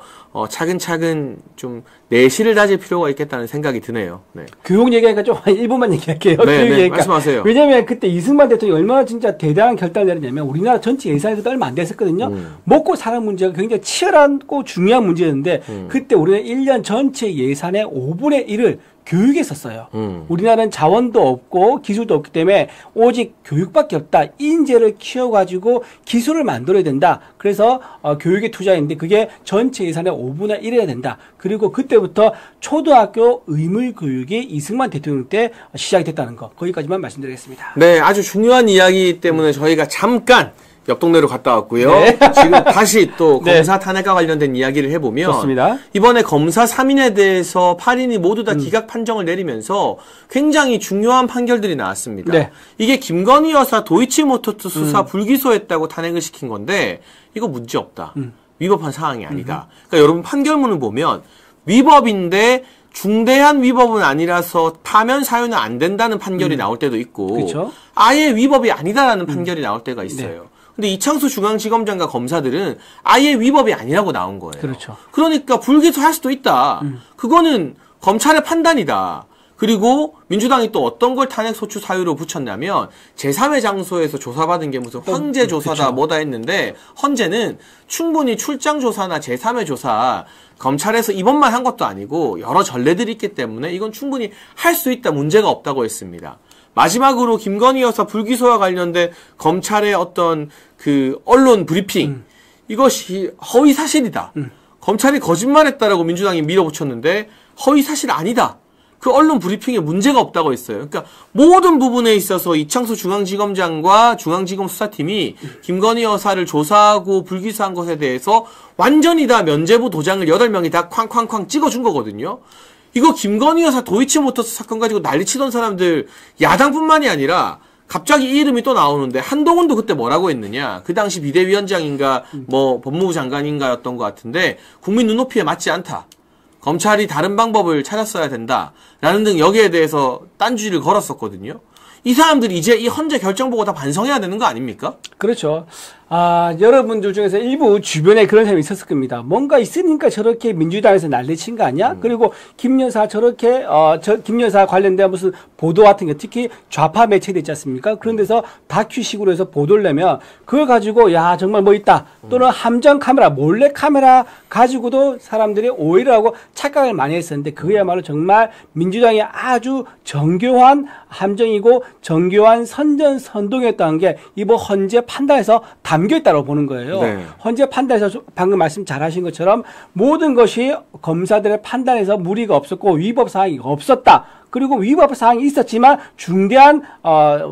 차근차근 좀 내실을 다질 필요가 있겠다는 생각이 드네요. 네. 교육 얘기하니까 좀 한 1분만 얘기할게요. 네, 교육 네, 얘기하니까. 말씀하세요. 왜냐면 그때 이승만 대통령이 얼마나 진짜 대단한 결단을 내렸냐면 우리나라 전체 예산에서도 얼마 안 됐었거든요. 먹고 사는 문제가 굉장히 치열하고 중요한 문제였는데 그때 우리는 1년 전체 예산의 5분의 1을 교육에 썼어요. 우리나라는 자원도 없고 기술도 없기 때문에 오직 교육밖에 없다. 인재를 키워가지고 기술을 만들어야 된다. 그래서 교육에 투자했는데 그게 전체 예산의 5분의 1이어야 된다. 그리고 그때부터 초등학교 의무교육이 이승만 대통령 때 시작이 됐다는 거. 거기까지만 말씀드리겠습니다. 네, 아주 중요한 이야기 때문에 저희가 잠깐 옆 동네로 갔다 왔고요. 네. 지금 다시 또 네. 검사 탄핵과 관련된 이야기를 해보면 좋습니다. 이번에 검사 3인에 대해서 8인이 모두 다 기각 판정을 내리면서 굉장히 중요한 판결들이 나왔습니다. 네. 이게 김건희 여사 도이치모터스 수사 불기소했다고 탄핵을 시킨 건데 이거 문제없다. 위법한 사항이 아니다. 그러니까 여러분 판결문을 보면 위법인데 중대한 위법은 아니라서 파면 사유는 안 된다는 판결이 나올 때도 있고 그쵸? 아예 위법이 아니다라는 판결이 나올 때가 있어요. 네. 근데 이창수 중앙지검장과 검사들은 아예 위법이 아니라고 나온 거예요. 그렇죠. 그러니까 불기소할 수도 있다. 그거는 검찰의 판단이다. 그리고 민주당이 또 어떤 걸 탄핵 소추 사유로 붙였냐면 제3의 장소에서 조사받은 게 무슨 황제 조사다 그쵸. 뭐다 했는데 헌재는 충분히 출장 조사나 제3의 조사 검찰에서 이번만 한 것도 아니고 여러 전례들이 있기 때문에 이건 충분히 할 수 있다 문제가 없다고 했습니다. 마지막으로 김건희 여사 불기소와 관련된 검찰의 어떤 그 언론 브리핑 이것이 허위 사실이다. 검찰이 거짓말했다라고 민주당이 밀어붙였는데 허위 사실 아니다. 그 언론 브리핑에 문제가 없다고 했어요. 그러니까 모든 부분에 있어서 이창수 중앙지검장과 중앙지검 수사팀이 김건희 여사를 조사하고 불기소한 것에 대해서 완전히 다 면죄부 도장을 8명이 다 쾅쾅쾅 찍어준 거거든요. 이거 김건희 여사 도이치모터스 사건 가지고 난리치던 사람들 야당뿐만이 아니라 갑자기 이 이름이 또 나오는데 한동훈도 그때 뭐라고 했느냐. 그 당시 비대위원장인가 뭐 법무부 장관인가였던 것 같은데 국민 눈높이에 맞지 않다. 검찰이 다른 방법을 찾았어야 된다라는 등 여기에 대해서 딴주의를 걸었었거든요. 이 사람들이 이제 이 헌재 결정 보고 다 반성해야 되는 거 아닙니까? 그렇죠. 여러분들 중에서 일부 주변에 그런 사람이 있었을 겁니다. 뭔가 있으니까 저렇게 민주당에서 난리친 거 아니야? 그리고 김 여사 저렇게, 김 여사 관련된 무슨 보도 같은 게 특히 좌파 매체도 있지 않습니까? 그런 데서 다큐식으로 해서 보도를 내면 그걸 가지고 야, 정말 뭐 있다. 또는 함정 카메라, 몰래 카메라 가지고도 사람들이 오해를 하고 착각을 많이 했었는데 그야말로 정말 민주당의 아주 정교한 함정이고 정교한 선전선동이었다는 게 이번 헌재 판단에서 담겨있다고 보는 거예요. 네. 헌재 판단에서 방금 말씀 잘하신 것처럼 모든 것이 검사들의 판단에서 무리가 없었고 위법 사항이 없었다. 그리고 위법 사항이 있었지만 중대한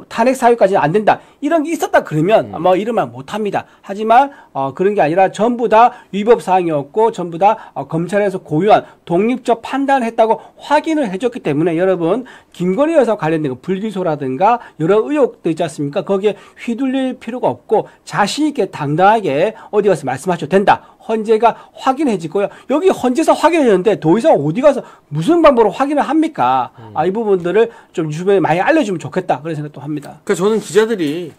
탄핵 사유까지는 안 된다. 이런 게 있었다 그러면 뭐 이런 말 못합니다. 하지만 그런 게 아니라 전부 다 위법 사항이었고 전부 다 검찰에서 고유한 독립적 판단을 했다고 확인을 해줬기 때문에 여러분 김건희 여사 관련된 불기소라든가 여러 의혹도 있지 않습니까? 거기에 휘둘릴 필요가 없고 자신 있게 당당하게 어디 가서 말씀하셔도 된다. 헌재가 확인해지고요. 여기 헌재에서 확인해줬는데 더 이상 어디 가서 무슨 방법으로 확인을 합니까? 이 부분들을 좀 주변에 많이 알려주면 좋겠다. 그런 생각도 합니다. 그러니까 저는 기자들이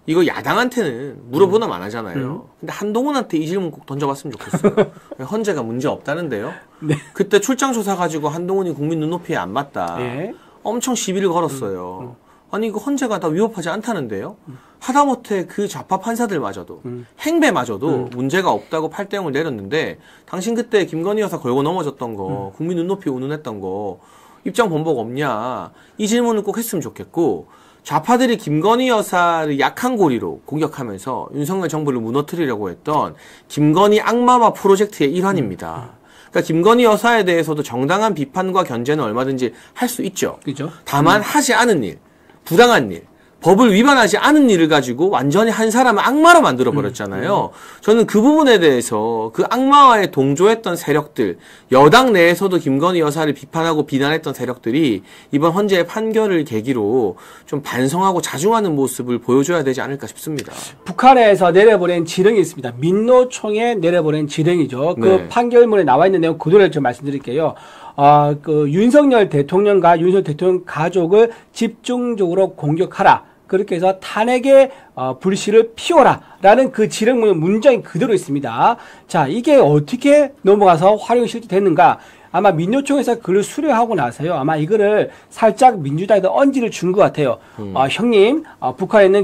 이거 야당한테는 물어보나 안 하잖아요. 근데 한동훈한테 이 질문 꼭 던져봤으면 좋겠어요. 헌재가 문제 없다는데요. 네. 그때 출장 조사 가지고 한동훈이 국민 눈높이에 안 맞다. 예. 엄청 시비를 걸었어요. 아니 이거 헌재가 다 위법하지 않다는데요. 하다못해 그 좌파 판사들마저도 행배마저도 문제가 없다고 8대0을 내렸는데 당신 그때 김건희 여사 걸고 넘어졌던 거 국민 눈높이 운운했던 거 입장 번복 없냐 이 질문을 꼭 했으면 좋겠고 좌파들이 김건희 여사를 약한 고리로 공격하면서 윤석열 정부를 무너뜨리려고 했던 김건희 악마화 프로젝트의 일환입니다. 그러니까 김건희 여사에 대해서도 정당한 비판과 견제는 얼마든지 할 수 있죠. 그죠? 다만 하지 않은 일, 부당한 일, 법을 위반하지 않은 일을 가지고 완전히 한 사람을 악마로 만들어버렸잖아요. 저는 그 부분에 대해서 그 악마와에 동조했던 세력들, 여당 내에서도 김건희 여사를 비판하고 비난했던 세력들이 이번 헌재의 판결을 계기로 좀 반성하고 자중하는 모습을 보여줘야 되지 않을까 싶습니다. 북한에서 내려보낸 지령이 있습니다. 민노총에 내려보낸 지령이죠. 그 네. 판결문에 나와 있는 내용 그대로 좀 말씀드릴게요. 그 윤석열 대통령과 윤석열 대통령 가족을 집중적으로 공격하라. 그렇게 해서 탄핵의 불씨를 피워라라는 그 지령문의 문장이 그대로 있습니다. 자, 이게 어떻게 넘어가서 활용이 실제됐는가? 아마 민노총에서 글을 수료하고 나서요. 아마 이거를 살짝 민주당에다 언지를 준 것 같아요. 형님, 북한에 있는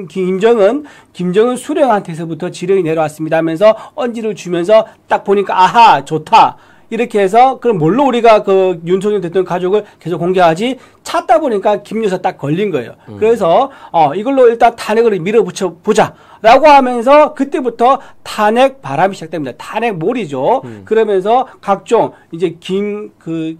김정은 수령한테서부터 지령이 내려왔습니다 하면서 언지를 주면서 딱 보니까 아하, 좋다. 이렇게 해서 그럼 뭘로 우리가 그 윤석열 대통령 가족을 계속 공개하지? 찾다 보니까 김 여사 딱 걸린 거예요. 그래서 이걸로 일단 탄핵을 밀어붙여 보자. 라고 하면서 그때부터 탄핵 바람이 시작됩니다. 탄핵 몰이죠. 그러면서 각종 이제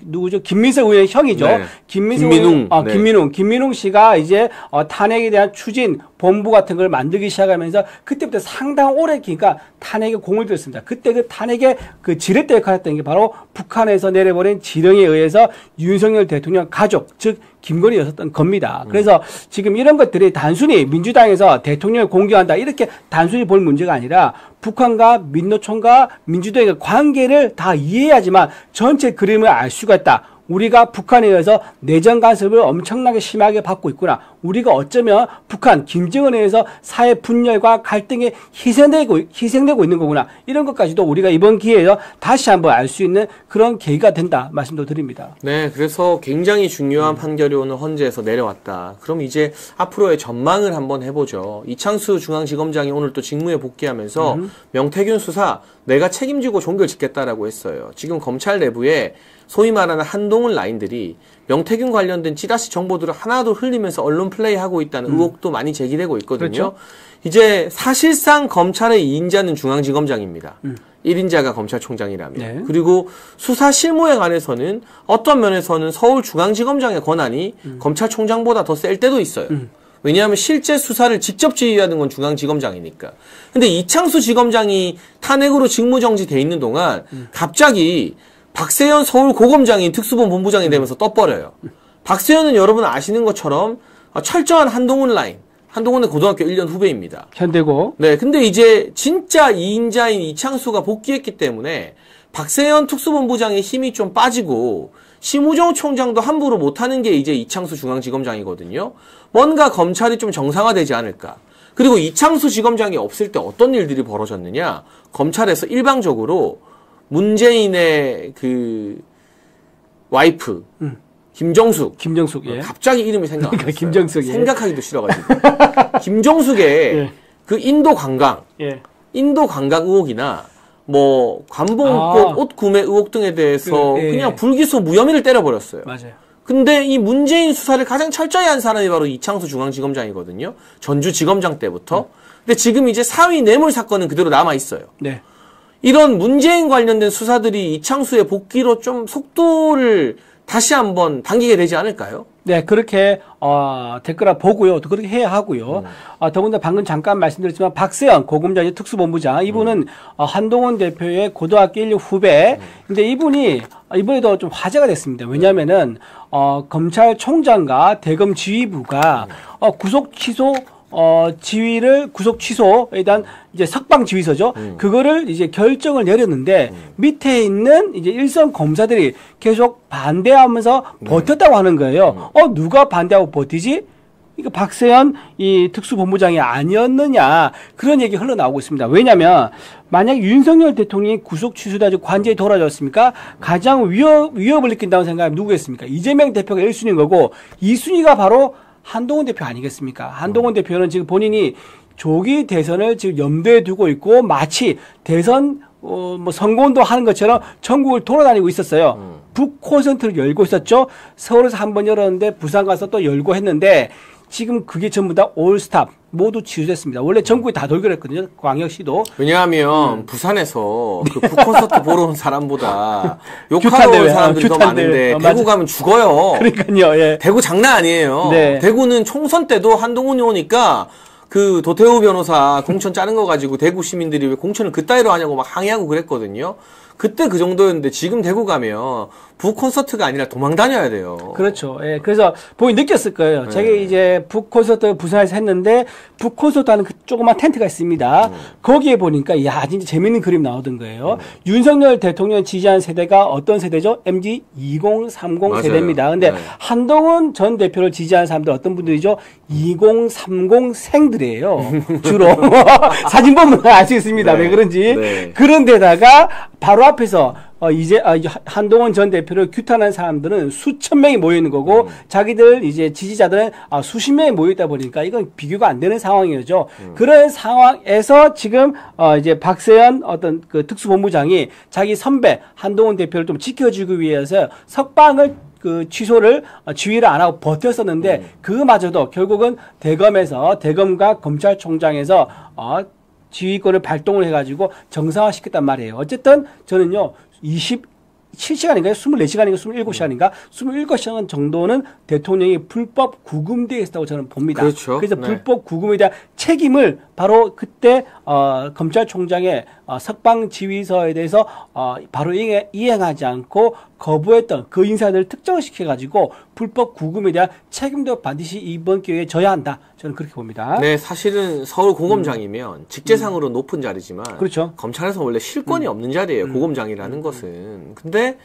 누구죠? 김민석 의원의 형이죠. 네. 김민웅 씨가 이제 탄핵에 대한 추진 본부 같은 걸 만들기 시작하면서 그때부터 상당히 오래 기니까 탄핵에 공을 들였습니다. 그때 그 탄핵의 그 지렛대 역할을 했던 게 바로 북한에서 내려버린 지령에 의해서 윤석열 대통령 가족, 즉 김건희 여사였던 겁니다. 그래서 지금 이런 것들이 단순히 민주당에서 대통령을 공격한다 이렇게 단순히 볼 문제가 아니라 북한과 민노총과 민주당의 관계를 다 이해해야지만 전체 그림을 알 수가 있다. 우리가 북한에 의해서 내정 간섭을 엄청나게 심하게 받고 있구나. 우리가 어쩌면 북한 김정은에 의해서 사회 분열과 갈등에 희생되고 있는 거구나. 이런 것까지도 우리가 이번 기회에서 다시 한번 알 수 있는 그런 계기가 된다 말씀도 드립니다. 네, 그래서 굉장히 중요한 판결이 오늘 헌재에서 내려왔다. 그럼 이제 앞으로의 전망을 한번 해보죠. 이창수 중앙지검장이 오늘 또 직무에 복귀하면서 명태균 수사 내가 책임지고 종결 짓겠다라고 했어요. 지금 검찰 내부에 소위 말하는 한동훈 라인들이 명태균 관련된 찌라시 정보들을 하나도 흘리면서 언론 플레이하고 있다는 의혹도 많이 제기되고 있거든요. 그렇죠. 이제 사실상 검찰의 2인자는 중앙지검장입니다. 1인자가 검찰총장이라면. 네. 그리고 수사 실무에 관해서는 어떤 면에서는 서울중앙지검장의 권한이 검찰총장보다 더 셀 때도 있어요. 왜냐하면 실제 수사를 직접 지휘하는 건 중앙지검장이니까. 근데 이창수 지검장이 탄핵으로 직무정지돼 있는 동안 갑자기 박세현 서울고검장이 특수본부장이 되면서 떠버려요. 박세현은 여러분 아시는 것처럼 철저한 한동훈 라인. 한동훈의 고등학교 1년 후배입니다. 현대고. 네, 근데 이제 진짜 2인자인 이창수가 복귀했기 때문에 박세현 특수본부장의 힘이 좀 빠지고 심우정 총장도 함부로 못하는 게 이제 이창수 중앙지검장이거든요. 뭔가 검찰이 좀 정상화되지 않을까. 그리고 이창수 지검장이 없을 때 어떤 일들이 벌어졌느냐. 검찰에서 일방적으로 문재인의 그 와이프 김정숙. 예. 갑자기 이름이 생각 안 났어요. 김정숙. 예. 생각하기도 싫어가지고. 김정숙의 예. 그 인도 관광 의혹이나 뭐 관봉꽃 옷 구매 의혹 등에 대해서 그냥 불기소 무혐의를 때려버렸어요. 맞아요. 근데 이 문재인 수사를 가장 철저히 한 사람이 바로 이창수 중앙지검장이거든요. 전주지검장 때부터. 근데 지금 이제 사위 뇌물 사건은 그대로 남아있어요. 네. 이런 문재인 관련된 수사들이 이창수의 복귀로 좀 속도를 다시 한번 당기게 되지 않을까요? 네, 그렇게 될 거라 보고요. 또 그렇게 해야 하고요. 더군다나 방금 잠깐 말씀드렸지만 박세현 고검장이 특수본부장 이분은 한동훈 대표의 고등학교 1년 후배. 근데 이분이 이번에도 좀 화제가 됐습니다. 왜냐하면은 검찰총장과 대검 지휘부가 구속 취소 지휘를 구속 취소에 대한 이제 석방 지휘서죠. 그거를 이제 결정을 내렸는데 밑에 있는 이제 일선 검사들이 계속 반대하면서 버텼다고 하는 거예요. 누가 반대하고 버티지? 그러니까 박세현 이 특수본부장이 아니었느냐 그런 얘기 흘러나오고 있습니다. 왜냐하면 만약 윤석열 대통령이 구속 취소돼가지고 관제에 돌아졌습니까? 가장 위협을 느낀다고 생각하면 누구겠습니까? 이재명 대표가 1순위인 거고 2순위가 바로 한동훈 대표 아니겠습니까? 한동훈 대표는 지금 본인이 조기 대선을 지금 염두에 두고 있고 마치 대선 뭐 선거운동 하는 것처럼 전국을 돌아다니고 있었어요. 북 콘서트를 열고 있었죠. 서울에서 한 번 열었는데 부산 가서 또 열고 했는데 지금 그게 전부 다 올스탑 모두 취소됐습니다. 원래 전국에 다 돌기로 했거든요. 광역시도. 왜냐하면 부산에서 그 북콘서트 보러 온 사람보다 욕하러 온 사람들이 더 많은데 대구 가면 죽어요. 그러니까요. 예. 대구 장난 아니에요. 네. 대구는 총선 때도 한동훈이 오니까 그 도태우 변호사 공천 짜는 거 가지고 대구 시민들이 왜 공천을 그따위로 하냐고 막 항의하고 그랬거든요. 그때 그 정도였는데 지금 대구 가면 북콘서트가 아니라 도망 다녀야 돼요. 그렇죠. 예. 그래서 본인이 느꼈을 거예요. 네. 제가 이제 북콘서트 부산에서 했는데 북콘서트 하는 그 조그만 텐트가 있습니다. 거기에 보니까 야 진짜 재밌는 그림 나오던 거예요. 윤석열 대통령 지지한 세대가 어떤 세대죠? MG 2030 맞아요. 세대입니다. 근데 네. 한동훈 전 대표를 지지하는 사람들 어떤 분들이죠? 2030 생들이에요. 주로. 사진 보면 알 수 있습니다. 네. 왜 그런지. 네. 그런데다가 바로 앞에서 이제 한동훈 전 대표를 규탄한 사람들은 수천 명이 모여 있는 거고 자기들 이제 지지자들은 수십 명이 모여 있다 보니까 이건 비교가 안 되는 상황이죠. 그런 상황에서 지금 이제 박세현 어떤 그 특수본부장이 자기 선배 한동훈 대표를 좀 지켜주기 위해서 석방을 그 취소를 지휘를 안 하고 버텼었는데 그마저도 결국은 대검과 검찰총장에서 지휘권을 발동을 해가지고 정상화시켰단 말이에요. 어쨌든 저는요 27시간인가요? 24시간인가? 27시간인가? 27시간 정도는 대통령이 불법 구금되어 있었다고 저는 봅니다. 그렇죠. 그래서 네. 불법 구금에 대한 책임을 바로 그때 검찰총장의 석방 지휘서에 대해서 바로 이행하지 않고 거부했던 그 인사들을 특정시켜가지고 불법 구금에 대한 책임도 반드시 이번 기회에 져야 한다. 저는 그렇게 봅니다. 네, 사실은 서울고검장이면 직제상으로 높은 자리지만 그렇죠. 검찰에서 원래 실권이 없는 자리예요. 고검장이라는 것은. 근데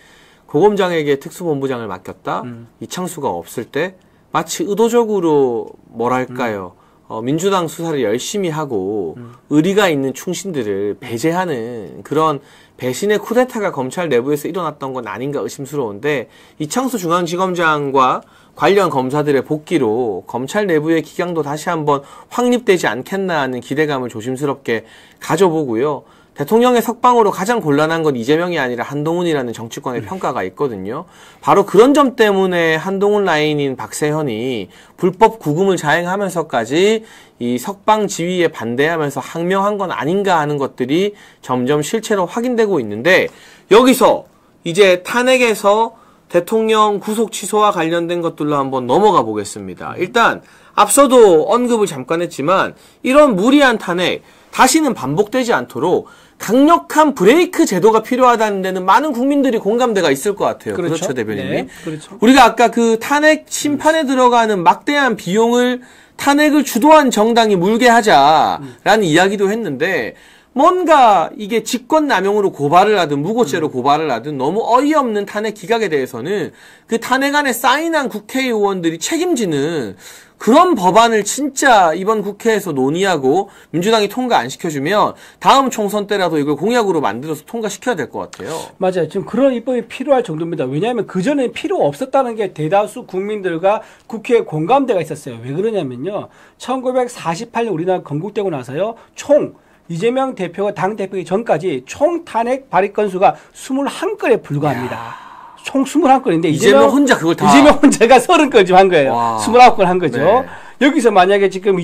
고검장에게 특수본부장을 맡겼다. 이창수가 없을 때 마치 의도적으로 뭐랄까요. 민주당 수사를 열심히 하고 의리가 있는 충신들을 배제하는 그런 배신의 쿠데타가 검찰 내부에서 일어났던 건 아닌가 의심스러운데 이창수 중앙지검장과 관련 검사들의 복귀로 검찰 내부의 기강도 다시 한번 확립되지 않겠나 하는 기대감을 조심스럽게 가져보고요. 대통령의 석방으로 가장 곤란한 건 이재명이 아니라 한동훈이라는 정치권의 평가가 있거든요. 바로 그런 점 때문에 한동훈 라인인 박세현이 불법 구금을 자행하면서까지 이 석방 지위에 반대하면서 항명한 건 아닌가 하는 것들이 점점 실체로 확인되고 있는데 여기서 이제 탄핵에서 대통령 구속 취소와 관련된 것들로 한번 넘어가 보겠습니다. 일단 앞서도 언급을 잠깐 했지만 이런 무리한 탄핵 다시는 반복되지 않도록 강력한 브레이크 제도가 필요하다는 데는 많은 국민들이 공감대가 있을 것 같아요. 그렇죠, 대변인님. 네, 그렇죠. 우리가 아까 그 탄핵 심판에 들어가는 막대한 비용을 탄핵을 주도한 정당이 물게 하자라는 이야기도 했는데 뭔가 이게 직권남용으로 고발을 하든 무고죄로 고발을 하든 너무 어이없는 탄핵 기각에 대해서는 그 탄핵안에 사인한 국회의원들이 책임지는 그런 법안을 진짜 이번 국회에서 논의하고 민주당이 통과 안 시켜주면 다음 총선 때라도 이걸 공약으로 만들어서 통과시켜야 될 것 같아요. 맞아요. 지금 그런 입법이 필요할 정도입니다. 왜냐하면 그전에 필요 없었다는 게 대다수 국민들과 국회에 공감대가 있었어요. 왜 그러냐면요. 1948년 우리나라 건국되고 나서요. 총 이재명 대표가 당대표기 전까지 총 탄핵 발의 건수가 21건에 불과합니다. 총 21건인데 이재명 혼자 그걸 다 이재명 혼자가 30건 한 거예요. 와. 29건 한 거죠. 네. 여기서 만약에 지금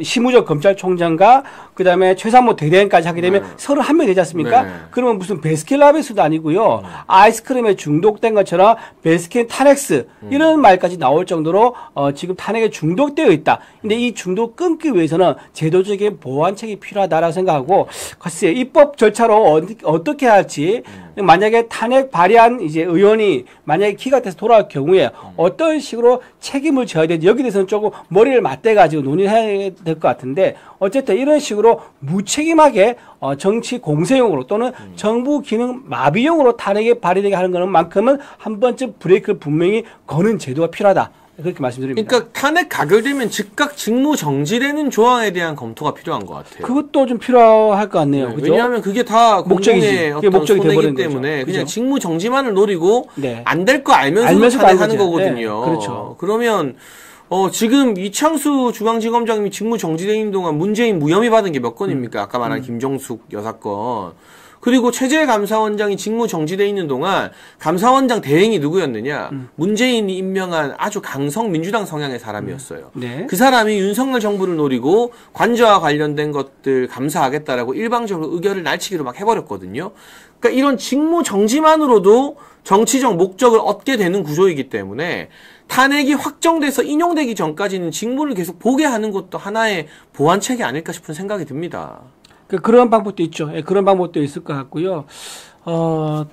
심우적 검찰총장과 그다음에 최상무 대대행까지 하게 되면 31명 되지 않습니까? 네. 그러면 무슨 베스킨라빈스도 아니고요. 아이스크림에 중독된 것처럼 베스킨 탄핵스 이런 말까지 나올 정도로 지금 탄핵에 중독되어 있다. 근데 이 중독 끊기 위해서는 제도적인 보완책이 필요하다라고 생각하고 글쎄 입법 절차로 어떻게 할지 만약에 탄핵 발의한 이제 의원이 만약에 기각돼서 돌아올 경우에 어떤 식으로 책임을 져야 되는지 여기 대해서는 조금 머리를 맞대가지고 논의를 해야 될 것 같은데 어쨌든 이런 식으로 무책임하게 정치 공세용으로 또는 정부 기능 마비용으로 탄핵에 발의되게 하는 것은 만큼은 한 번쯤 브레이크를 분명히 거는 제도가 필요하다. 그렇게 말씀드립니다. 그러니까 탄핵 가결되면 즉각 직무 정지되는 조항에 대한 검토가 필요한 것 같아요. 그것도 좀 필요할 것 같네요. 네, 그죠? 왜냐하면 그게 다 목적이지. 공공의 그게 어떤 목적이 손해이기 돼버린 때문에 거죠. 그냥 그죠? 직무 정지만을 노리고 네. 안 될 거 알면서도 알면서도 탄핵하는 안 거죠. 거거든요. 네, 그렇죠. 그러면 지금 이창수 중앙지검장님이 직무 정지되어 있는 동안 문재인 무혐의 받은 게 몇 건입니까? 아까 말한 김정숙 여사 건. 그리고 최재 감사원장이 직무 정지돼 있는 동안 감사원장 대행이 누구였느냐? 문재인이 임명한 아주 강성 민주당 성향의 사람이었어요. 네. 그 사람이 윤석열 정부를 노리고 관저와 관련된 것들 감사하겠다라고 일방적으로 의결을 날치기로 막 해버렸거든요. 그러니까 이런 직무 정지만으로도 정치적 목적을 얻게 되는 구조이기 때문에 탄핵이 확정돼서 인용되기 전까지는 직무를 계속 보게 하는 것도 하나의 보완책이 아닐까 싶은 생각이 듭니다. 그런 방법도 있죠. 예, 그런 방법도 있을 것 같고요.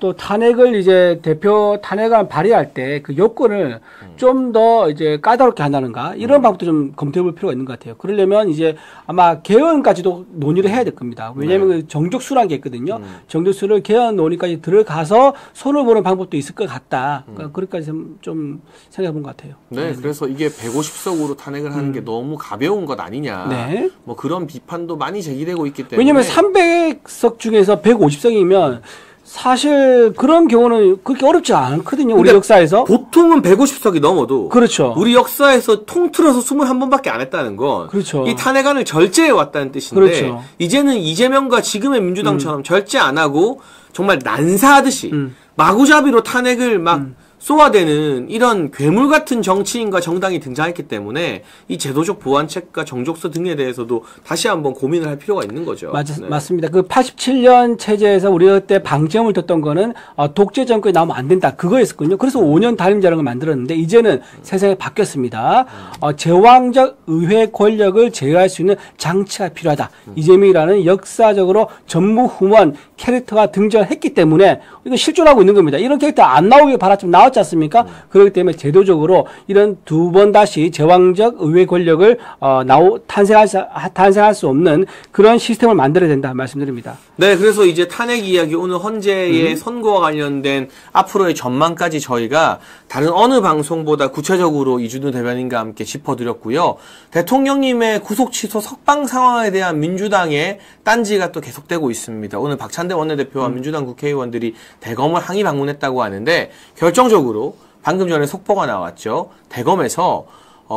또 탄핵을 이제 대표 탄핵안 발의할 때 그 요건을 좀 더 이제 까다롭게 한다는가 이런 방법도 좀 검토해 볼 필요가 있는 것 같아요. 그러려면 이제 아마 개헌까지도 논의를 해야 될 겁니다. 왜냐하면 그 정족수라는 게 있거든요. 정족수를 개헌 논의까지 들어가서 손을 보는 방법도 있을 것 같다. 그러니까 그렇게까지 좀 생각해 본 것 같아요. 네, 그래서 이게 150석으로 탄핵을 하는 게 너무 가벼운 것 아니냐. 네. 뭐 그런 비판도 많이 제기되고 있기 때문에. 왜냐하면 300석 중에서 150석이면 사실 그런 경우는 그렇게 어렵지 않거든요. 우리 그러니까 역사에서. 보통은 150석이 넘어도 그렇죠. 우리 역사에서 통틀어서 21번밖에 안 했다는 건 그렇죠. 이 탄핵안을 절제해 왔다는 뜻인데 그렇죠. 이제는 이재명과 지금의 민주당처럼 절제 안 하고 정말 난사하듯이 마구잡이로 탄핵을 막 쏘아대는 이런 괴물 같은 정치인과 정당이 등장했기 때문에 이 제도적 보완책과 정족수 등에 대해서도 다시 한번 고민을 할 필요가 있는 거죠. 네. 맞습니다. 그 87년 체제에서 우리가 그때 방점을 뒀던 거는 독재 정권이 나오면 안 된다. 그거였었군요. 그래서 5년 단임제라는 걸 만들었는데 이제는 세상이 바뀌었습니다. 제왕적 의회 권력을 제어할 수 있는 장치가 필요하다. 이재명이라는 역사적으로 전무후무한 캐릭터가 등장했기 때문에 이거 실존하고 있는 겁니다. 이런 캐릭터 안 나오길 바랐지만 나왔지 않습니까? 그렇기 때문에 제도적으로 이런 두 번 다시 제왕적 의회 권력을 탄생할 수 없는 그런 시스템을 만들어야 된다 말씀드립니다. 네, 그래서 이제 탄핵 이야기 오늘 헌재의 선거와 관련된 앞으로의 전망까지 저희가 다른 어느 방송보다 구체적으로 이준우 대변인과 함께 짚어드렸고요. 대통령님의 구속 취소 석방 상황에 대한 민주당의 딴지가 또 계속되고 있습니다. 오늘 박찬대 원내대표와 민주당 국회의원들이 대검을 항의 방문했다고 하는데 결정적으로 방금 전에 속보가 나왔죠. 대검에서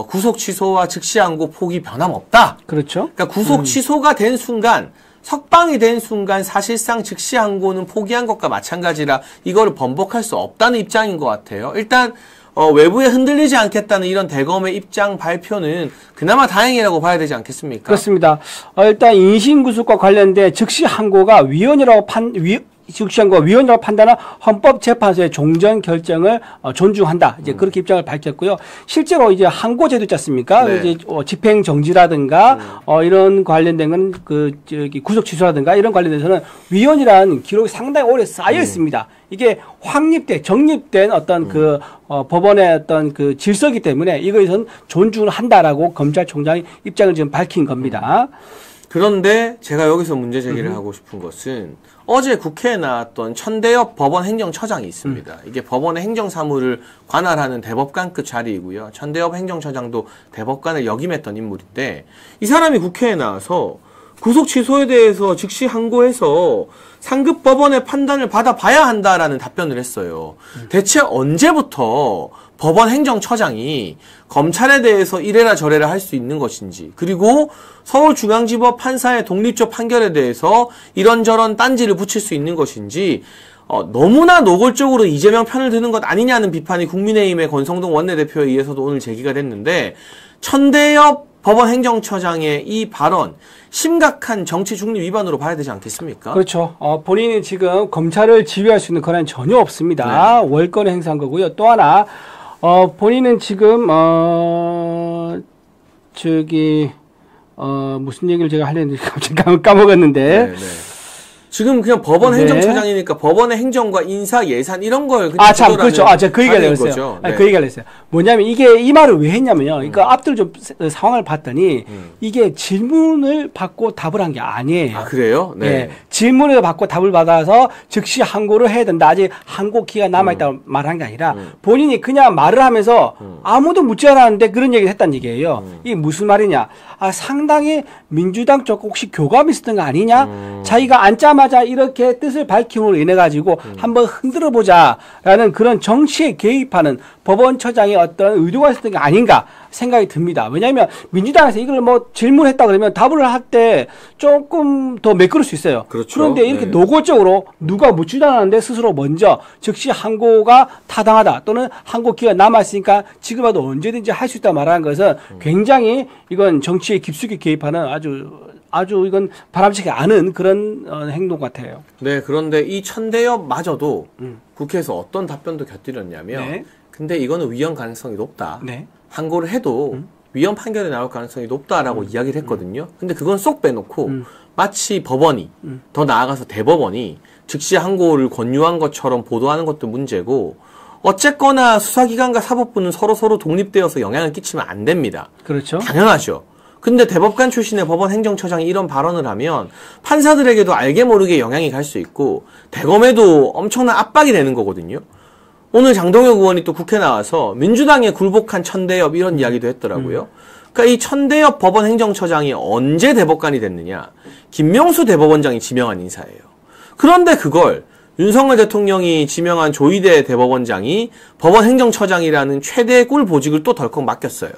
구속 취소와 즉시 항고 포기 변함없다. 그렇죠. 그러니까 구속 취소가 된 순간 석방이 된 순간 사실상 즉시 항고는 포기한 것과 마찬가지라 이거를 번복할 수 없다는 입장인 것 같아요. 일단 외부에 흔들리지 않겠다는 이런 대검의 입장 발표는 그나마 다행이라고 봐야 되지 않겠습니까? 그렇습니다. 일단 인신구속과 관련된 즉시 항고가 위헌이라고 판단한 헌법재판소의 종전 결정을 존중한다. 이제 그렇게 입장을 밝혔고요. 실제로 이제 항고제도 있지 않습니까? 네. 이제 집행 정지라든가 이런 관련된 건 구속 취소라든가 이런 관련돼서는 위헌이라는 기록이 상당히 오래 쌓여 있습니다. 이게 정립된 어떤 법원의 어떤 그 질서이기 때문에 이거에선 존중을 한다라고 검찰총장이 입장을 지금 밝힌 겁니다. 그런데 제가 여기서 문제 제기를 하고 싶은 것은 어제 국회에 나왔던 천대엽 법원 행정처장이 있습니다. 이게 법원의 행정사무를 관할하는 대법관급 자리이고요. 천대엽 행정처장도 대법관을 역임했던 인물인데 이 사람이 국회에 나와서 구속 취소에 대해서 즉시 항고해서 상급 법원의 판단을 받아봐야 한다라는 답변을 했어요. 대체 언제부터 법원 행정처장이 검찰에 대해서 이래라 저래라 할 수 있는 것인지, 그리고 서울중앙지법 판사의 독립적 판결에 대해서 이런저런 딴지를 붙일 수 있는 것인지 너무나 노골적으로 이재명 편을 드는 것 아니냐는 비판이 국민의힘의 권성동 원내대표에 의해서도 오늘 제기가 됐는데, 천대엽 법원 행정처장의 이 발언 심각한 정치 중립 위반으로 봐야 되지 않겠습니까? 그렇죠. 본인이 지금 검찰을 지휘할 수 있는 권한이 전혀 없습니다. 네. 월권을 행사한 거고요. 또 하나 본인은 지금 무슨 얘기를 제가 하려는지 갑자기 까먹었는데. 네. 지금 그냥 법원 네. 행정처장이니까 법원의 행정과 인사, 예산 이런 걸 그냥 참, 그렇죠. 제가 그 얘기를 했어요. 거죠. 네. 그 얘기를 했어요. 뭐냐면 이 말을 왜 했냐면요. 이거 앞들 좀 상황을 봤더니 이게 질문을 받고 답을 한 게 아니에요. 아, 그래요? 네. 예, 질문을 받고 답을 받아서 즉시 항고를 해야 된다. 아직 항고 기가 남아있다고 말한 게 아니라 본인이 그냥 말을 하면서 아무도 묻지 않았는데 그런 얘기를 했다는 얘기예요. 이게 무슨 말이냐. 상당히 민주당 쪽 혹시 교감이 있었던 거 아니냐? 자기가 앉자마자 이렇게 뜻을 밝힘으로 인해 가지고 한번 흔들어 보자라는 그런 정치에 개입하는 법원처장의 어떤 의도가 있었던 게 아닌가 생각이 듭니다. 왜냐하면 민주당에서 이걸 뭐 질문했다 그러면 답을 할 때 조금 더 매끄러울 수 있어요. 그렇죠. 그런데 이렇게 네. 노골적으로 누가 묻지도 않았는데 스스로 먼저 즉시 항고가 타당하다 또는 항고 기가 남았으니까 지금이라도 언제든지 할 수 있다 말하는 것은 굉장히 이건 정치에 깊숙이 개입하는 아주 이건 바람직하지 않은 그런 행동 같아요. 네, 그런데 이 천대엽마저도 국회에서 어떤 답변도 곁들였냐면, 네. 근데 이거는 위헌 가능성이 높다. 네. 항고를 해도 위헌 판결이 나올 가능성이 높다라고 이야기를 했거든요. 근데 그건 쏙 빼놓고 마치 법원이 더 나아가서 대법원이 즉시 항고를 권유한 것처럼 보도하는 것도 문제고, 어쨌거나 수사기관과 사법부는 서로 독립되어서 영향을 끼치면 안 됩니다. 그렇죠. 당연하죠. 근데 대법관 출신의 법원 행정처장이 이런 발언을 하면 판사들에게도 알게 모르게 영향이 갈 수 있고 대검에도 엄청난 압박이 되는 거거든요. 오늘 장동혁 의원이 또 국회 나와서 민주당에 굴복한 천대엽 이런 이야기도 했더라고요. 그러니까 이 천대엽 법원 행정처장이 언제 대법관이 됐느냐. 김명수 대법원장이 지명한 인사예요. 그런데 그걸 윤석열 대통령이 지명한 조희대 대법원장이 법원 행정처장이라는 최대의 꿀 보직을 또 덜컥 맡겼어요.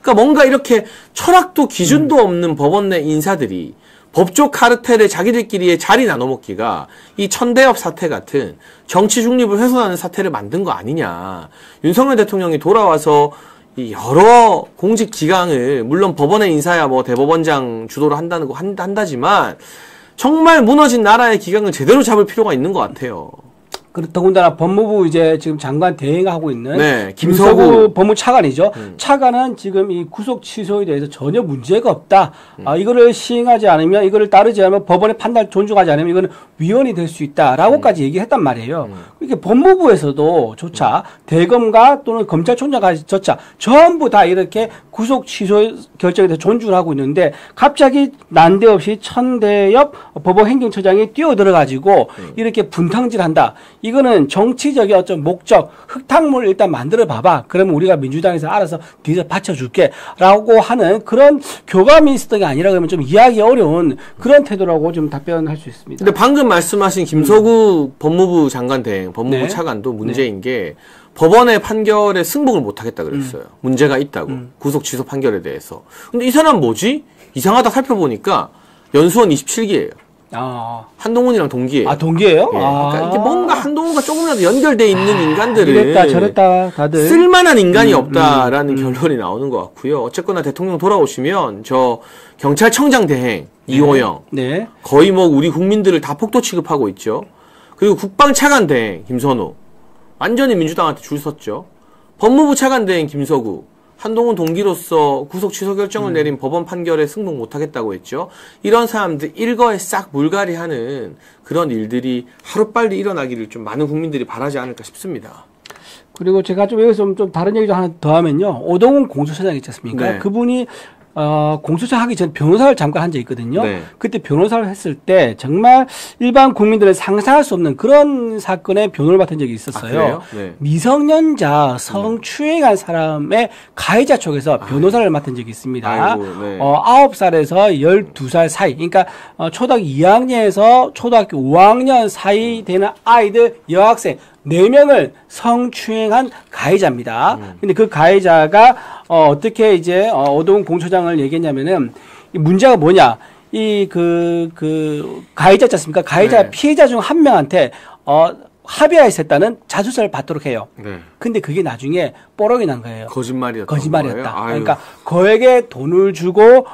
그러니까 뭔가 이렇게 철학도 기준도 없는 법원 내 인사들이 법조 카르텔을 자기들끼리의 자리 나눠먹기가 이 천대엽 사태 같은 정치 중립을 훼손하는 사태를 만든 거 아니냐. 윤석열 대통령이 돌아와서 이 여러 공직 기강을 물론 법원의 인사야 뭐 대법원장 주도로 한다는 거 한다지만 정말 무너진 나라의 기강을 제대로 잡을 필요가 있는 것 같아요. 더군다나 법무부 이제 지금 장관 대행하고 있는 네, 김서구 법무차관이죠. 차관은 지금 이 구속 취소에 대해서 전혀 문제가 없다. 이거를 시행하지 않으면, 이거를 따르지 않으면, 법원의 판단을 존중하지 않으면 이거는 위헌이 될 수 있다라고까지 얘기했단 말이에요. 이렇게 법무부에서도 조차 대검과 또는 검찰총장까지조차 전부 다 이렇게 구속 취소 결정에 대해서 존중을 하고 있는데 갑자기 난데없이 천대엽 법원행정처장이 뛰어들어가지고 이렇게 분탕질한다. 이거는 정치적인 어떤 목적, 흙탕물을 일단 만들어 봐봐. 그러면 우리가 민주당에서 알아서 뒤에서 받쳐줄게. 라고 하는 그런 교감이 있었던 게 아니라 그러면 좀 이해하기 어려운 그런 태도라고 좀 답변할 수 있습니다. 근데 방금 말씀하신 김서구 법무부 장관 대행, 법무부 네. 차관도 문제인 게 법원의 판결에 승복을 못하겠다 그랬어요. 문제가 있다고. 구속 취소 판결에 대해서. 근데 이 사람 뭐지? 이상하다 살펴보니까 연수원 27기예요. 한동훈이랑 동기예요. 아, 동기예요? 예, 그러니까 이게 뭔가 한동훈과 조금이라도 연결돼 있는 인간들은 이랬다 저랬다 다들 쓸만한 인간이 없다라는 결론이 나오는 것 같고요. 어쨌거나 대통령 돌아오시면 저 경찰청장 대행 이호영 네. 거의 뭐 우리 국민들을 다 폭도 취급하고 있죠. 그리고 국방차관 대행 김선호 완전히 민주당한테 줄 섰죠. 법무부 차관 대행 김서구 한동훈 동기로서 구속 취소 결정을 내린 법원 판결에 승복 못하겠다고 했죠. 이런 사람들 일거에 싹 물갈이하는 그런 일들이 하루빨리 일어나기를 좀 많은 국민들이 바라지 않을까 싶습니다. 그리고 제가 좀 여기서 좀 다른 얘기 좀 하나 더 하면요. 오동훈 공수처장 있지 않습니까? 네. 그분이 공수처 하기 전 변호사를 잠깐 한 적이 있거든요. 네. 그때 변호사를 했을 때 정말 일반 국민들은 상상할 수 없는 그런 사건의 변호를 맡은 적이 있었어요. 그래요? 네. 미성년자 성추행한 사람의 가해자 쪽에서 변호사를 맡은 적이 있습니다. 아이고, 네. 9살에서 12살 사이, 그러니까 초등학교 2학년에서 초등학교 5학년 사이 되는 아이들 여학생 4명을 성추행한 가해자입니다. 근데 그 가해자가 어떻게 이제 오동훈 공처장을 얘기했냐면은 이 문제가 뭐냐? 이 가해자 있지 않습니까? 가해자 네. 피해자 중 한 명한테 합의하였다는 자수서를 받도록 해요. 네. 근데 그게 나중에 뽀록이 난 거예요. 거짓말이었다. 그러니까 거액의 돈을 주고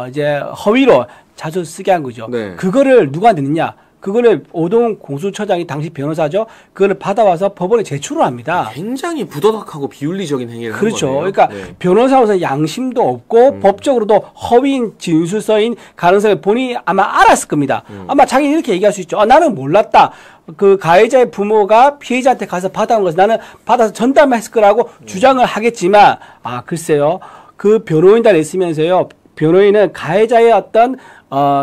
이제 허위로 자수 쓰게 한 거죠. 네. 그거를 누가 듣느냐? 그거를 오동훈 공수처장이 당시 변호사죠. 그거를 받아와서 법원에 제출을 합니다. 굉장히 부도덕하고 비윤리적인 행위를 그렇죠. 한 거네요. 그러니까 네. 변호사로서 양심도 없고 법적으로도 허위인 진술서인 가능성을 본인이 아마 알았을 겁니다. 아마 자기는 이렇게 얘기할 수 있죠. 나는 몰랐다. 그 가해자의 부모가 피해자한테 가서 받아온 것을 나는 받아서 전담했을 거라고 주장을 하겠지만 글쎄요. 그 변호인단에 있으면서요. 변호인은 가해자의 어떤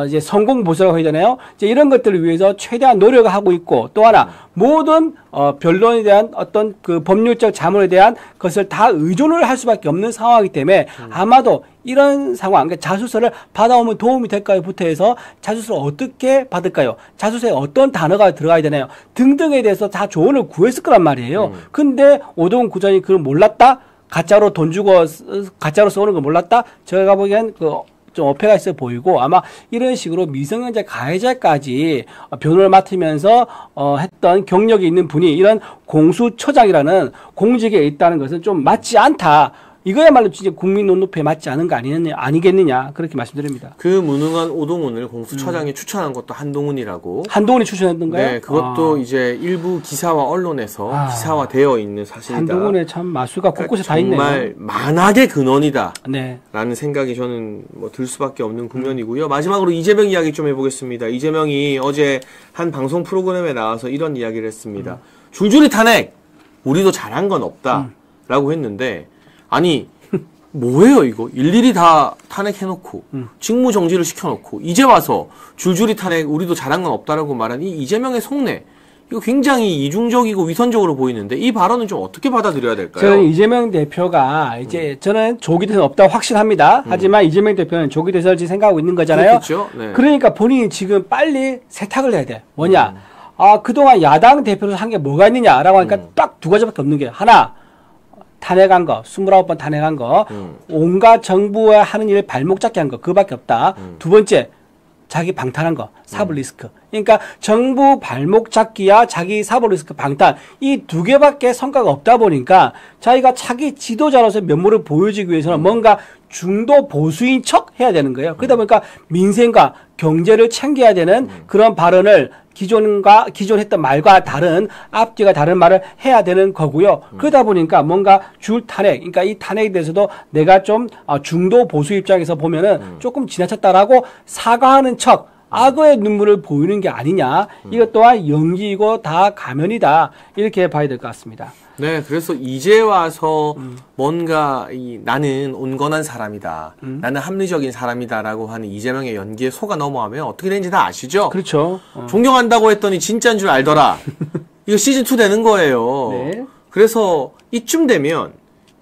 이제 성공 보수라고 하잖아요. 이제 이런 것들을 위해서 최대한 노력을 하고 있고 또 하나 모든 변론에 대한 어떤 그 법률적 자문에 대한 것을 다 의존을 할 수밖에 없는 상황이기 때문에 아마도 이런 상황, 그러니까 자수서를 받아오면 도움이 될까요?부터 해서 자수서를 어떻게 받을까요? 자수서에 어떤 단어가 들어가야 되나요? 등등에 대해서 다 조언을 구했을 거란 말이에요. 근데 오동훈 구장이 그걸 몰랐다? 가짜로 돈 주고 가짜로 써오는 걸 몰랐다? 제가 보기엔 좀 어폐가 있어 보이고 아마 이런 식으로 미성년자 가해자까지 변호를 맡으면서 했던 경력이 있는 분이 이런 공수처장이라는 공직에 있다는 것은 좀 맞지 않다. 이거야말로 진짜 국민 눈높이에 맞지 않은 거 아니겠느냐 그렇게 말씀드립니다. 그 무능한 오동훈을 공수처장이 추천한 것도 한동훈이라고. 한동훈이 추천했던가요? 네, 그것도 이제 일부 기사와 언론에서 기사화되어 있는 사실이다. 한동훈의 참 마수가 곳곳에 다 있네요. 정말 만악의 근원이다. 네. 라는 생각이 저는 들 수밖에 없는 국면이고요. 마지막으로 이재명 이야기 좀 해보겠습니다. 이재명이 어제 한 방송 프로그램에 나와서 이런 이야기를 했습니다. 줄줄이 탄핵! 우리도 잘한 건 없다. 라고 했는데 아니 뭐예요 이거 일일이 다 탄핵해놓고 직무정지를 시켜놓고 이제 와서 줄줄이 탄핵 우리도 잘한 건 없다라고 말한 이 이재명의 속내 이거 굉장히 이중적이고 위선적으로 보이는데 이 발언은 좀 어떻게 받아들여야 될까요? 저는 이재명 대표가 이제 저는 조기 대선 없다고 확신합니다. 하지만 이재명 대표는 조기 대선을 지금 생각하고 있는 거잖아요. 그렇겠죠? 네. 그러니까 본인이 지금 빨리 세탁을 해야 돼. 뭐냐? 그동안 야당 대표로 한 게 뭐가 있느냐라고 하니까 딱 두 가지밖에 없는 게 하나 탄핵한 거, 29번 탄핵한 거, 온갖 정부가 하는 일에 발목 잡게 한 거, 그거밖에 없다. 두 번째, 자기 방탄한 거, 사법 리스크. 그러니까 정부 발목 잡기와 자기 사법 리스크 방탄 이 두 개밖에 성과가 없다 보니까 자기가 차기 지도자로서 면모를 보여주기 위해서는 뭔가 중도 보수인 척 해야 되는 거예요. 그러다 보니까 민생과 경제를 챙겨야 되는 그런 발언을 기존 했던 말과 다른 앞뒤가 다른 말을 해야 되는 거고요. 그러다 보니까 뭔가 줄 탄핵, 그러니까 이 탄핵에 대해서도 내가 좀 중도 보수 입장에서 보면은 조금 지나쳤다라고 사과하는 척, 악어의 눈물을 보이는 게 아니냐. 이것 또한 연기이고 다 가면이다. 이렇게 봐야 될 것 같습니다. 네, 그래서 이제 와서 뭔가 나는 온건한 사람이다. 나는 합리적인 사람이다라고 하는 이재명의 연기에 속아 넘어가면 어떻게 되는지 다 아시죠? 그렇죠. 존경한다고 했더니 진짜인 줄 알더라. 이거 시즌2 되는 거예요. 네. 그래서 이쯤 되면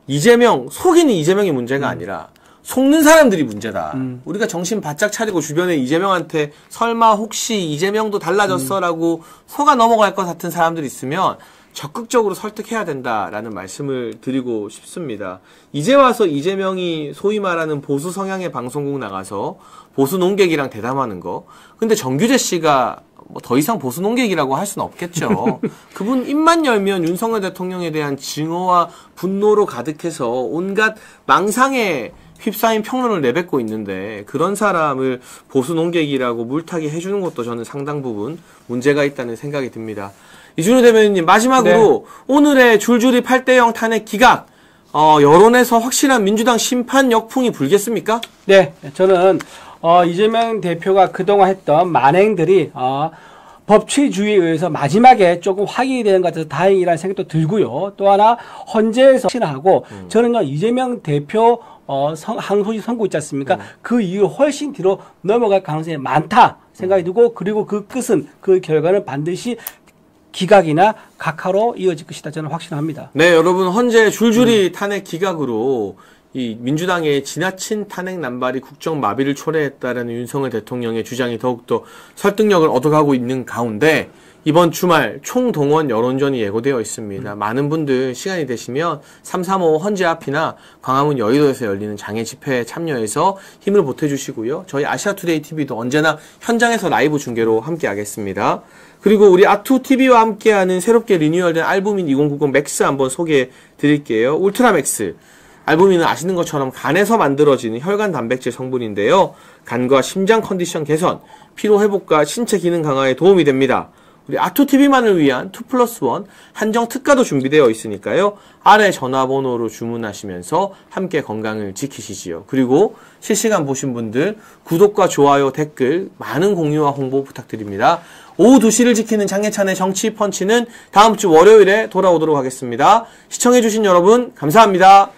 속이는 이재명이 문제가 아니라 속는 사람들이 문제다. 우리가 정신 바짝 차리고 주변에 이재명한테 설마 혹시 이재명도 달라졌어라고 속아 넘어갈 것 같은 사람들이 있으면 적극적으로 설득해야 된다라는 말씀을 드리고 싶습니다. 이제 와서 이재명이 소위 말하는 보수 성향의 방송국 나가서 보수 논객이랑 대담하는 거. 근데 정규재 씨가 뭐 더 이상 보수 논객이라고 할 수는 없겠죠. 그분 입만 열면 윤석열 대통령에 대한 증오와 분노로 가득해서 온갖 망상에 휩싸인 평론을 내뱉고 있는데 그런 사람을 보수 논객이라고 물타기 해주는 것도 저는 상당 부분 문제가 있다는 생각이 듭니다. 이준호 대변인님 마지막으로 네. 오늘의 줄줄이 8대0 탄핵 기각 여론에서 확실한 민주당 심판 역풍이 불겠습니까? 네, 저는 이재명 대표가 그동안 했던 만행들이 법치주의에 의해서 마지막에 조금 확인이 되는 것 같아서 다행이라는 생각도 들고요. 또 하나 헌재에서 신하고 저는요 이재명 대표 항소심 선고 있지 않습니까? 그 이후 훨씬 뒤로 넘어갈 가능성이 많다 생각이 들고 그리고 그 끝은 그 결과는 반드시 기각이나 각하로 이어질 것이다 저는 확신합니다. 네, 여러분 헌재 줄줄이 탄핵 기각으로 이 민주당의 지나친 탄핵 남발이 국정 마비를 초래했다라는 윤석열 대통령의 주장이 더욱더 설득력을 얻어가고 있는 가운데 이번 주말 총동원 여론전이 예고되어 있습니다. 많은 분들 시간이 되시면 335 헌재 앞이나 광화문 여의도에서 열리는 장애 집회에 참여해서 힘을 보태주시고요. 저희 아시아투데이 TV도 언제나 현장에서 라이브 중계로 함께하겠습니다. 그리고 우리 아투TV와 함께하는 새롭게 리뉴얼된 알부민 2090 맥스 한번 소개해 드릴게요. 울트라 맥스. 알부민은 아시는 것처럼 간에서 만들어지는 혈관 단백질 성분인데요. 간과 심장 컨디션 개선, 피로 회복과 신체 기능 강화에 도움이 됩니다. 우리 아투TV만을 위한 2+1 한정 특가도 준비되어 있으니까요. 아래 전화번호로 주문하시면서 함께 건강을 지키시지요. 그리고 실시간 보신 분들 구독과 좋아요, 댓글 많은 공유와 홍보 부탁드립니다. 오후 2시를 지키는 장예찬의 정치 펀치는 다음 주 월요일에 돌아오도록 하겠습니다. 시청해주신 여러분 감사합니다.